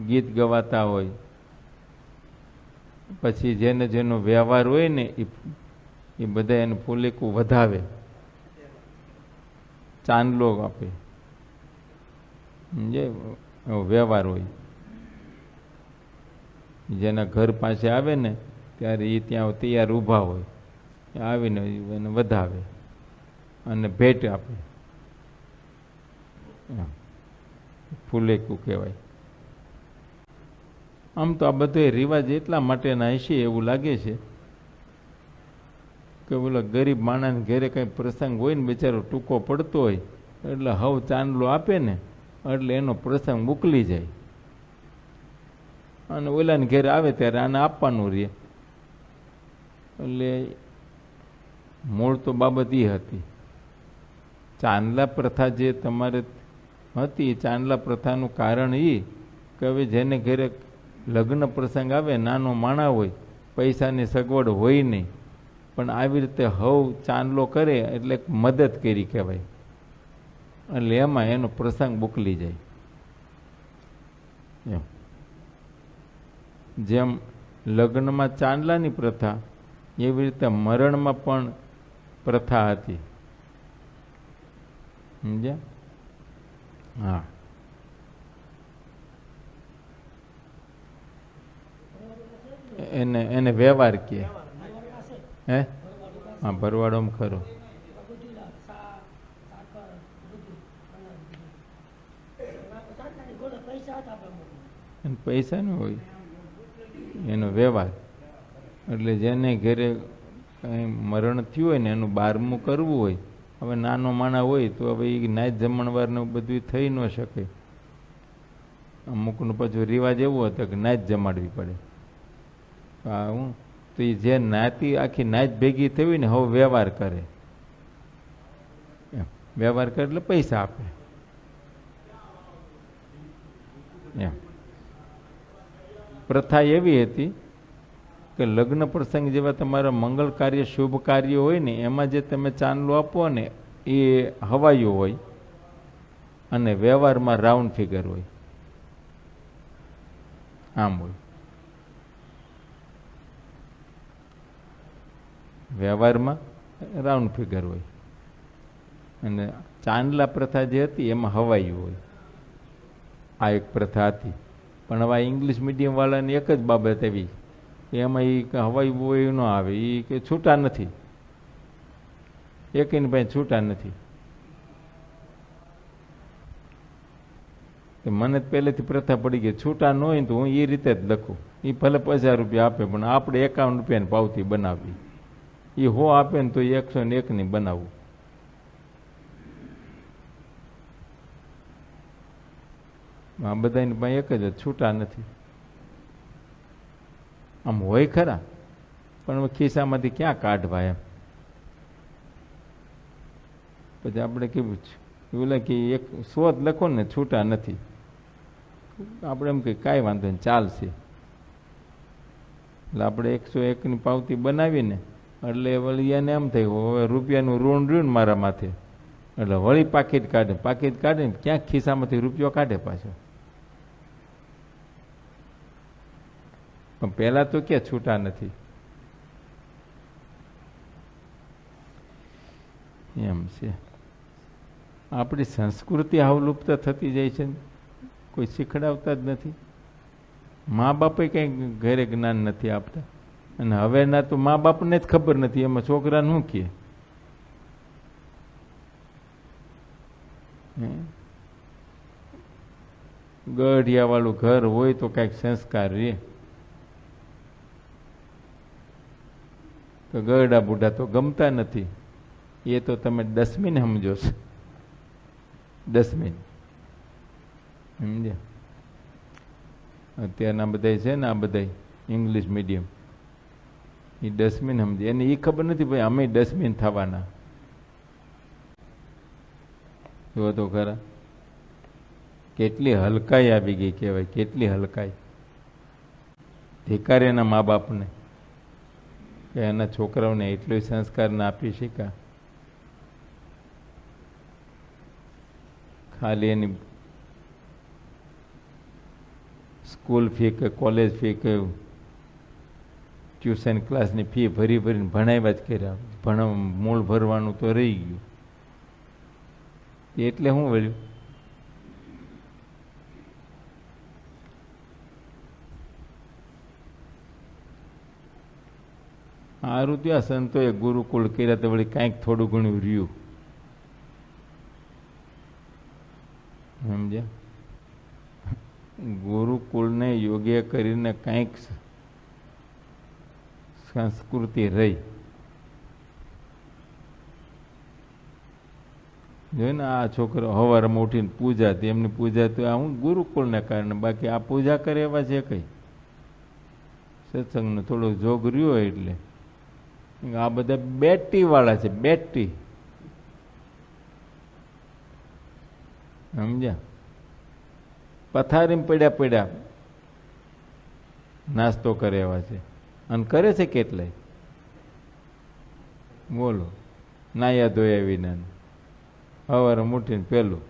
ગીત ગવાતા હોય. પછી જેને જેનો વ્યવહાર હોય ને એ બધા એને ફૂલેકું વધાવે, ચાંદલો આપે, જે વ્યવહાર હોય. જેના ઘર પાસે આવે ને ત્યારે એ ત્યાં તૈયાર ઊભા હોય, આવીને એને વધાવે અને ભેટ આપે. ફૂલેકું કહેવાય. આમ તો આ બધો રિવાજ એટલા માટેના હશે એવું લાગે છે કે બોલો ગરીબ માણસને ઘરે કંઈ પ્રસંગ હોય ને બિચારો ટૂંકો પડતો હોય એટલે હવ ચાંદલો આપે ને એટલે એનો પ્રસંગ મોકલી જાય અને ઓલાને ઘેર આવે ત્યારે આને આપવાનું રહે. એટલે મૂળ તો બાબત એ હતી. ચાંદલા પ્રથા જે તમારે હતી એ ચાંદલા પ્રથાનું કારણ એ કે હવે જેને ઘરે લગ્ન પ્રસંગ આવે, નાનો માણા હોય, પૈસાની સગવડ હોય નહીં, પણ આવી રીતે હવ ચાંદલો કરે એટલે મદદ કરી કહેવાય. એટલે એમાં એનો પ્રસંગ મોકલી જાય. એમ જેમ લગ્નમાં ચાંદલાની પ્રથા એવી રીતે મરણમાં પણ પ્રથા હતી. સમજ્યા? હા. એને વ્યવહાર કે હે? હા, ભરવાડોમાં ખરો. પૈસા ન હોય એનો વ્યવહાર. એટલે જેને ઘરે કંઈ મરણ થયું હોય ને એનું 12મું કરવું હોય, હવે નાનો માણા હોય તો હવે એ નાચ જમણવારનું બધું થઈ ન શકે. અમુકનું પાછું રિવાજ એવો હતો કે નાચ જમાડવી પડે. હા, હું તો એ જે નાતી આખી નાચ ભેગી થવી ને હવે વ્યવહાર કરે. એમ વ્યવહાર કરે એટલે પૈસા આપે. એમ પ્રથા એવી હતી કે લગ્ન પ્રસંગ જેવા તમારા મંગળ કાર્ય, શુભ કાર્ય હોય ને એમાં જે તમે ચાંદલો આપો ને એ હવાયું હોય અને વ્યવહારમાં રાઉન્ડ ફિગર હોય. આમ હોય. વ્યવહારમાં રાઉન્ડ ફિગર હોય અને ચાંદલા પ્રથા જે હતી એમાં હવાયું હોય. આ એક પ્રથા હતી. પણ હવે ઇંગ્લિશ મીડિયમ વાળાની એક જ બાબત એવી એમાં એ હવાઈ બોય ન આવે, એ કે છૂટા નથી, એકની ભાઈ છૂટા નથી. મને જ પહેલેથી પ્રથા પડી ગઈ છૂટા ન હોય તો હું એ રીતે જ લખું. એ ભલે 50 રૂપિયા આપે પણ આપણે 51 રૂપિયાની પાવતી બનાવવી. એ 100 આપે ને તો 101ની બનાવવું. આ બધાની પાસે એક જ છૂટા નથી. આમ હોય ખરા પણ ખિસ્સામાંથી ક્યાં કાઢવા એમ. પછી આપણે કેવું છે એવું કે 100 જ લખો ને છૂટા નથી, આપણે એમ કે કાંઈ વાંધો નહીં ચાલશે. એટલે આપણે 101ની પાવતી બનાવીને એટલે વળી એને એમ થાય હવે રૂપિયાનું ઋણ રહ્યું ને મારા માથે, એટલે વળી પાકીટ કાઢીને ક્યાંક ખિસ્સામાંથી રૂપિયો કાઢે પાછો. પણ પહેલાં તો ક્યાં છૂટા નથી. એમ છે. આપણી સંસ્કૃતિ અવલુપ્ત થતી જાય છે, કોઈ શીખડાવતા જ નથી. મા બાપે કંઈ ઘરે જ્ઞાન નથી આપતા અને હવેના તો મા બાપને જ ખબર નથી એમાં છોકરાને શું કહે. ગઢિયાવાળું ઘર હોય તો કાંઈક સંસ્કાર રહે, તો ગરડા બુઢા તો ગમતા નથી. એ તો તમે ડસ્ટબિન સમજો છો, ડસ્ટબિન સમજ્યા. અત્યારના બધા છે ને આ બધા ઇંગ્લિશ મીડિયમ, એ ડસ્ટબિન સમજે. એને એ ખબર નથી ભાઈ અમે ડસ્ટબિન થવાના. જો તો ખરા કેટલી હલકાઈ આવી ગઈ કહેવાય, કેટલી હલકાઈ. ધિક્કાર એના મા બાપને કે એના છોકરાઓને એટલો સંસ્કાર ના આપી શક્યા. ખાલી એની સ્કૂલ ફી કે કોલેજ ફી કે ટ્યુશન ક્લાસની ફી ભરીને ભણાવ્યા જ કર્યા. મૂળ ભરવાનું તો રહી ગયું. એટલે શું વળ્યું? સારું ત્યાં સંતોએ ગુરુકુળ કર્યા તો વળી કાંઈક થોડું ઘણું રહ્યું. સમજ્યા? ગુરુકુળને યોગ્ય કરીને કંઈક સંસ્કૃતિ રહી. જોઈ ને આ છોકરો સવારમાં ઉઠીને પૂજા, એમની પૂજા તો આ હું ગુરુકુળને કારણે, બાકી આ પૂજા કરે એવા છે કઈ? સત્સંગનો થોડો જોગ રહ્યો હોય એટલે. આ બધા બેટી વાળા છે, બેટી. સમજ્યા? પથારીમાં પડ્યા પડ્યા નાસ્તો કરે એવા છે, અને કરે છે કેટલાય. બોલો, નાયા ધોયા વિના સવારે મૂઠીને પેલું.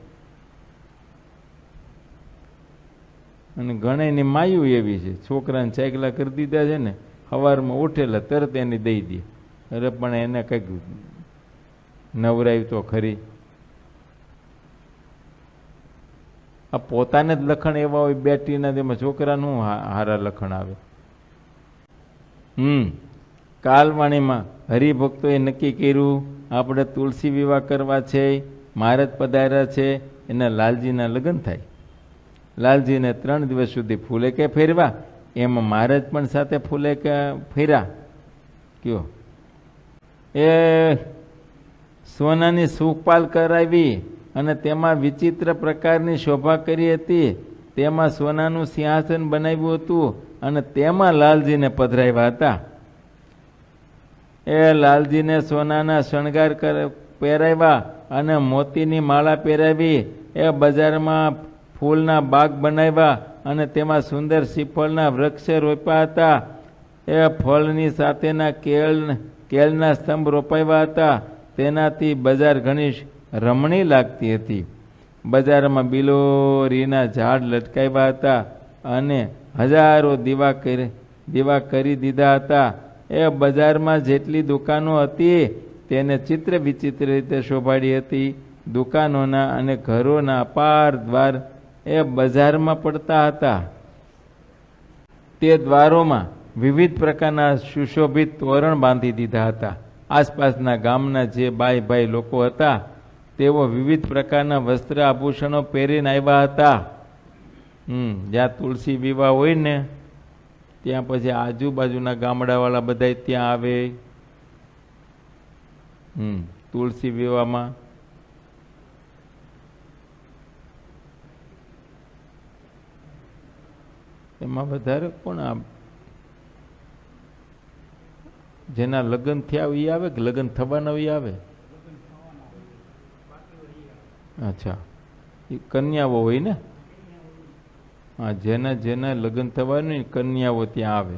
અને ઘણાની માયું એવી છે, છોકરાને ચાકલા કરી દીધા છે ને, સવારમાં ઉઠેલા તરત એને દઈ દે. અરે પણ એને કંઈક નવરાયું તો ખરી. આ પોતાને જ લખણ એવા હોય બેટીના, તેમાં છોકરાનું હારા લખણ આવે. કાલવાણીમાં હરિભક્તોએ નક્કી કર્યું આપણે તુલસી વિવાહ કરવા છે. મહારાજ પધાર્યા છે, એના લાલજીના લગ્ન થાય. લાલજીને 3 દિવસ સુધી ફૂલે કે ફેરવા, એમાં મહારાજ પણ સાથે ફૂલે કે ફેર્યા. કયો એ સોનાની સુખપાલ કરાવી અને તેમાં વિચિત્ર પ્રકારની શોભા કરી હતી. તેમાં સોનાનું સિંહાસન બનાવ્યું હતું અને તેમાં લાલજીને પધરાવ્યા હતા. એ લાલજીને સોનાના શણગાર પહેરાવ્યા અને મોતીની માળા પહેરાવી. એ બજારમાં ફૂલના બાગ બનાવ્યા અને તેમાં સુંદર શ્રીફળના વૃક્ષ રોપ્યા હતા. એ ફળની સાથેના કેળના સ્તંભ રોપાવ્યા હતા. તેનાથી બજાર ઘણી રમણી લાગતી હતી. બજારમાં બિલોરીના ઝાડ લટકાવ્યા હતા અને હજારો દીવા કરી દીધા હતા. એ બજારમાં જેટલી દુકાનો હતી તેને ચિત્ર વિચિત્ર રીતે શોભાડી હતી. દુકાનોના અને ઘરોના અપાર દ્વાર એ બજારમાં પડતા હતા. તે દ્વારોમાં વિવિધ પ્રકારના સુશોભિત તોરણ બાંધી દીધા હતા. આસપાસના ગામના જે ભાઈ લોકો હતા તેઓ વિવિધ પ્રકારના વસ્ત્ર આભૂષણો પહેરીને આવ્યા હતા. જ્યાં તુલસી વિવાહ હોય ને ત્યાં પછી આજુબાજુના ગામડાવાળા બધા ત્યાં આવે. તુલસી વિવાહમાં એમાં વધારે કોણ, જેના લગ્ન થયા હોય એ આવે કે લગ્ન થવાના હોય આવે? અચ્છા, એ કન્યાઓ હોય ને? હા, જેના લગ્ન થવાનું ને કન્યાઓ ત્યાં આવે.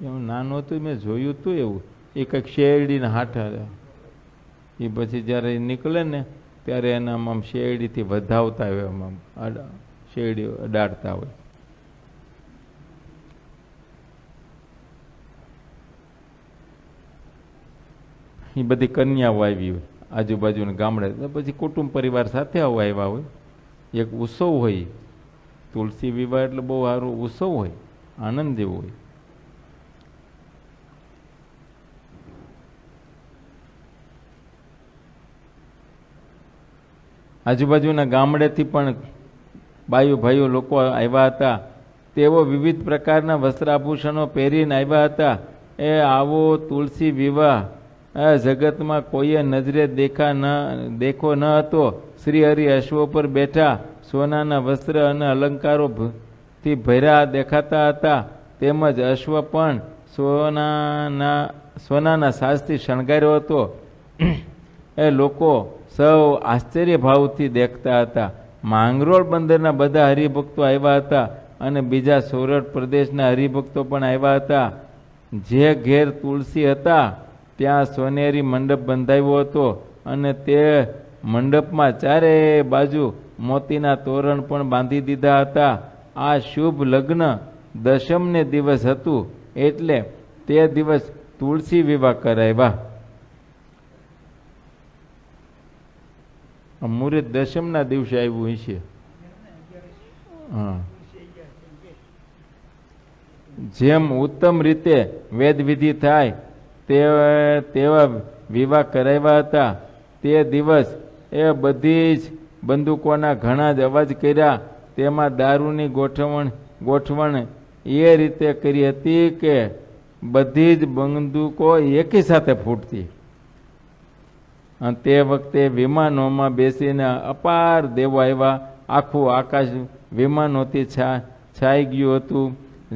એવું નાનું હતું મેં જોયું હતું એવું. એ કંઈક શેરડીના હાથા, એ પછી જ્યારે નીકળે ને ત્યારે એના આમ શેરડીથી વધાવતા હોય, આમ શેરડી અડાડતા હોય. એ બધી કન્યાઓ આવી હોય આજુબાજુના ગામડે. પછી કુટુંબ પરિવાર સાથે આવ્યા હોય. એક ઉત્સવ હોય. તુલસી વિવાહ એટલે બહુ સારું ઉત્સવ હોય, આનંદ જેવો હોય. આજુબાજુના ગામડેથી પણ ભાઈઓ લોકો આવ્યા હતા. તેઓ વિવિધ પ્રકારના વસ્ત્રાભૂષણો પહેરીને આવ્યા હતા. એ આવો તુલસી વિવાહ જગતમાં કોઈએ નજરે દેખો ન હતો. શ્રી હરિ અશ્વો પર બેઠા સોનાના વસ્ત્ર અને અલંકારોથી ભર્યા દેખાતા હતા. તેમજ અશ્વ પણ સોનાના સાજથી શણગાર્યો હતો. એ લોકો સૌ આશ્ચર્ય ભાવથી દેખતા હતા. માંગરોળ બંદરના બધા હરિભક્તો આવ્યા હતા અને બીજા સોરઠ પ્રદેશના હરિભક્તો પણ આવ્યા હતા. જે ઘેર તુલસી હતા ત્યાં સોનેરી મંડપ બંધાવ્યો હતો અને તે મંડપમાં ચારે બાજુ મોતીના તોરણ પણ બાંધી દીધા હતા. આ શુભ લગ્ન દશમને દિવસ હતું એટલે તે દિવસ તુલસી વિવાહ કરાવ્યા. મુહૂર્ત દશમના દિવસે આવ્યું હશે. હા, જેમ ઉત્તમ રીતે વેદવિધિ થાય તેવા વિવાહ કરાવ્યા હતા. તે દિવસ એ બધી જ બંદૂકોના ઘણા જ અવાજ કર્યા. તેમાં દારૂની ગોઠવણ એ રીતે કરી હતી કે બધી જ બંદૂકો એકી સાથે ફૂટતી. અને તે વખતે વિમાનોમાં બેસીને અપાર દેવો આવ્યા. આખું આકાશ વિમાનોથી છાઈ ગયું હતું.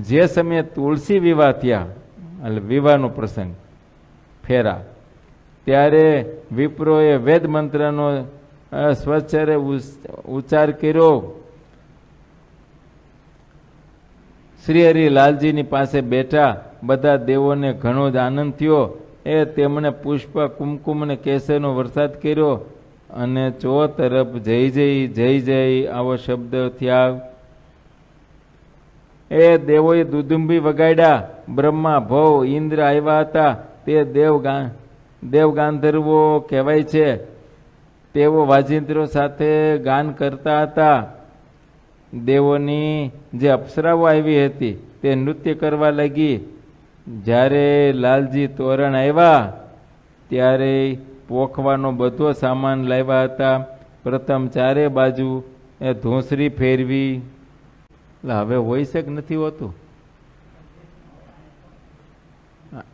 જે સમયે તુલસી વિવાહ થયા, એટલે વિવાહનો પ્રસંગ ફેરા, ત્યારે વિપ્રોએ વેદ મંત્રનો સ્વચ્છરે ઉચ્ચાર કર્યો. શ્રી હરિ લાલજીની પાસે બેઠા બધા દેવોને ઘણો જ આનંદ થયો. તેમણે પુષ્પ, કુમકુમ અને કેસરનો વરસાદ કર્યો અને ચો તરફ જય જય જય જય આવો શબ્દ થયા. દેવોએ દુદુંબી વગાડ્યા. બ્રહ્મા, ભવ, ઇન્દ્ર આવ્યા હતા. તે દેવગાંધર્વો કહેવાય છે. તેઓ વાજિંત્રો સાથે ગાન કરતા હતા. દેવોની જે અપ્સરાઓ આવી હતી તે નૃત્ય કરવા લાગી. જ્યારે લાલજી તોરણ આવ્યા ત્યારે પોખવાનો બધો સામાન લાવ્યા હતા. પ્રથમ ચારે બાજુ ધોંસરી ફેરવી. એટલે હવે હોય છે કે નથી હોતું?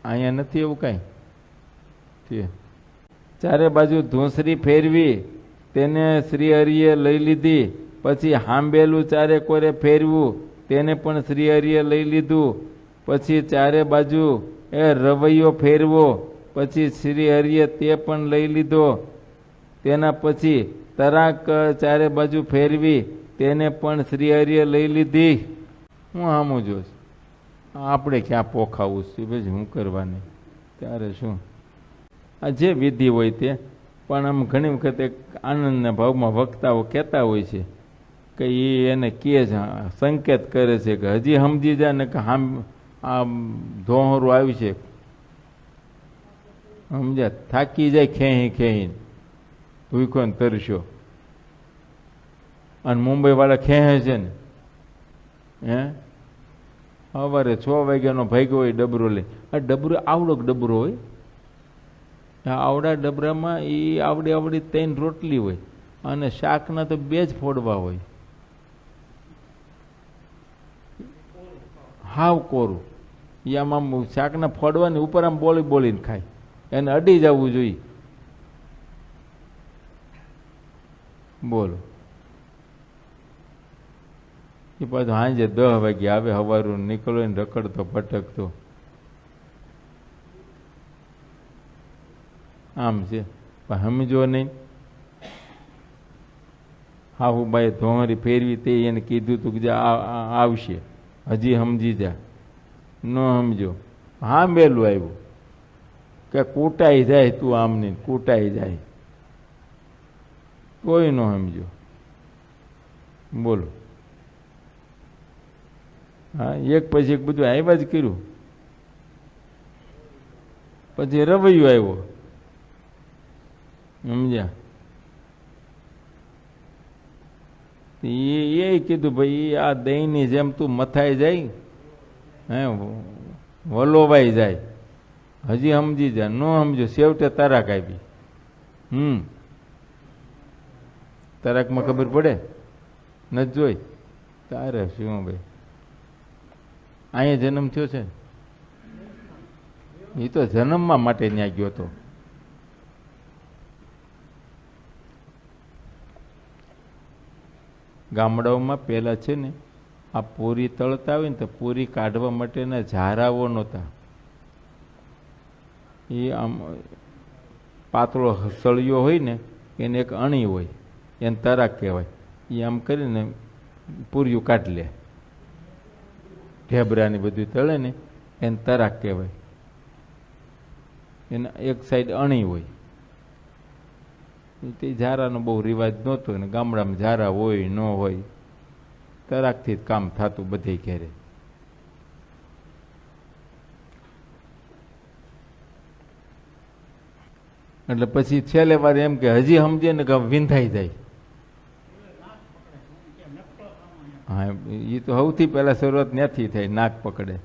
અહીંયા નથી એવું કાંઈ. ચારે બાજુ ધોંસરી ફેરવી તેને શ્રી હરિએ લઈ લીધી. પછી હાંબેલું ચારે કોરે ફેરવું, તેને પણ શ્રી હરિએ લઈ લીધું. પછી ચારે બાજુ રવૈયો ફેરવો, પછી શ્રી હરિએ તે પણ લઈ લીધો. તેના પછી તરાક ચારે બાજુ ફેરવી, તેને પણ શ્રી હરિએ લઈ લીધી. હું આમું જોઈશ, આપણે ક્યાં પોખાવું છે ભાઈ, હું કરવાની ત્યારે શું? આ જે વિધિ હોય તે પણ આમ ઘણી વખત આનંદના ભાવમાં વક્તાઓ કહેતા હોય છે કે એ એને કહે છે, સંકેત કરે છે કે હજી સમજી જાય ને કે આ ધોહરું આવ્યું છે, સમજ્યા? થાકી જાય ખેહી ખેહીને, ભૂખો ને તરસ્યો. અને મુંબઈવાળા ખેહે છે ને, સવારે 6 વાગ્યાનો ભાગ્યો હોય ડબરો લઈ. આ ડબરો આવડો ડબરો હોય, આવડા ડબરામાં એ આવડી આવડી 3 રોટલી હોય અને શાકના તો 2 જ ફોડવા હોય. હાવ કોરું. એ આમ શાકના ફોડવાની ઉપર આમ બોલીને ખાય. એને અડી જવું જોઈએ. બોલો. એ પાછું સાંજે 10 વાગે આવે, સવારું નીકળો ને રખડતો ભટકતો. આમ છે પણ સમજો નહીં. હાહુબાઈ ધોહરી ફેરવી તે એને કીધું તું કે આવશે, હજી સમજી જા. ન સમજો, હા મેલું આવ્યું કે કૂટાઈ જાય, તું આમની કૂટાઈ જાય, કોઈ ન સમજો. બોલો. હા, એક પછી એક બધું આવ્યા જ કર્યું. પછી રવૈયો આવ્યો, સમજ્યા? એ કીધું ભાઈ આ દહીંની જેમ તું મથાઈ જાય, વલોવાઈ જાય, હજી સમજી જાય. ન સમજો, છેવટે તરાક આપી. તરાકમાં ખબર પડે નથી જોઈ તારે શું ભાઈ? અહીંયા જન્મ થયો છે, એ તો જન્મમાં માટે ત્યાં ગયો હતો. ગામડાઓમાં પહેલા છે ને આ પૂરી તળતા હોય ને તો પૂરી કાઢવા માટેના ઝારાઓ નહોતા. એ આમ પાતળો સળિયો હોય ને એને એક અણી હોય, એને તરાક કહેવાય. એ આમ કરીને પૂરીયું કાઢી લે, ઢેબરાની બધું તળે ને એને તરાક કહેવાય. એના એક સાઈડ અણી હોય. તે ઝારાનો બહુ રિવાજ નહોતો ને ગામડામાં ઝારા હોય ન હોય, તરાકથી જ કામ થતું બધે ઘેરે. એટલે પછી છેલ્લે વાર એમ કે હજી સમજે ને કે વિંધાઈ જાય. હા, એ તો સૌથી પહેલા શરૂઆત ત્યાંથી થાય, નાક પકડે.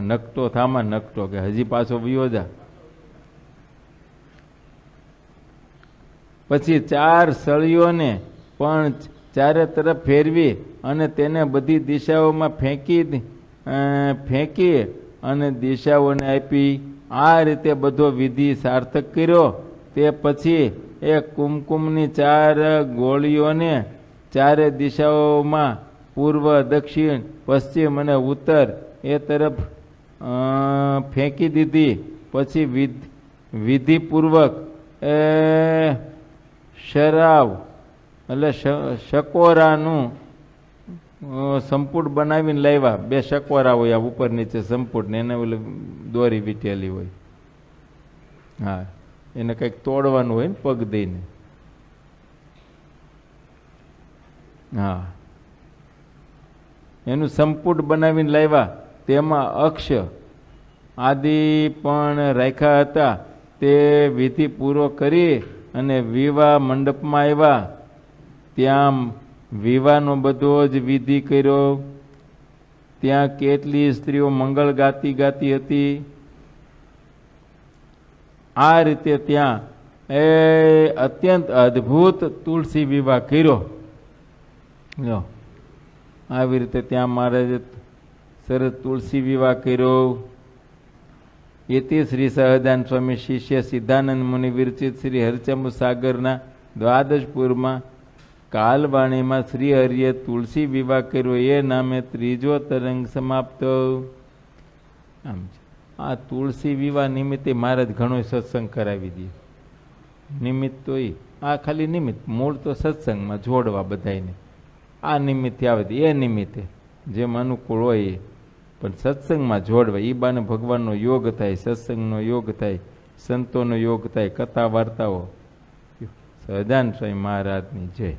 નકટો થામાં નકટો કે હજી પાછો વિયો જા. પછી 4 સળીઓને પણ ચારે તરફ ફેરવી અને તેને બધી દિશાઓમાં ફેંકી અને દિશાઓને આપી. આ રીતે બધો વિધિ સાર્થક કર્યો. તે પછી એ કુમકુમની 4 ગોળીઓને ચારે દિશાઓમાં પૂર્વ, દક્ષિણ, પશ્ચિમ અને ઉત્તર એ તરફ ફેંકી દીધી. પછી વિધિપૂર્વક એ શરાવ એટલે શકોરાનું સંપુટ બનાવીને લાવ્યા. 2 શકોરા હોય, આ ઉપર નીચે સંપુટ ને એને ઓલી દોરી વીટેલી હોય. હા, એને કંઈક તોડવાનું હોય ને પગ દઈને. હા, એનું સંપુટ બનાવીને લાવ્યા. તેમાં અક્ષ આદિ પણ રાખ્યા હતા. તે વિધિ પૂરો કરી અને વિવાહ મંડપમાં આવ્યા. ત્યાં વિવાહનો બધો જ વિધિ કર્યો. ત્યાં કેટલી સ્ત્રીઓ મંગળ ગાતી હતી. આ રીતે ત્યાં અત્યંત અદ્ભુત તુલસી વિવાહ કર્યો. લો, આવી રીતે ત્યાં મહારાજે સરસ તુલસી વિવાહ કર્યો. એથી શ્રી સહજાનંદ સ્વામી શિષ્ય સિદ્ધાનંદ મુનિ વિરચિત શ્રી હરચંબુ સાગરના દ્વાદશપુરમાં કાલવાણીમાં શ્રી હરિએ તુલસી વિવાહ કર્યો. એ નામે 3જો તરંગ સમાપ્ત. આમ છે. આ તુલસી વિવાહ નિમિત્તે મહારાજ ઘણો સત્સંગ કરાવી દે. નિમિત્ત તો આ ખાલી નિમિત્ત, મૂળ તો સત્સંગમાં જોડવા બધાને. આ નિમિત્તે આવે એ નિમિત્તે જેમ અનુકૂળ હોય એ, પણ સત્સંગમાં જોડવા. એ બાને ભગવાનનો યોગ થાય, સત્સંગનો યોગ થાય, સંતોનો યોગ થાય, કથા વાર્તાઓ. સહજાનંદ સ્વામી મહારાજની જય.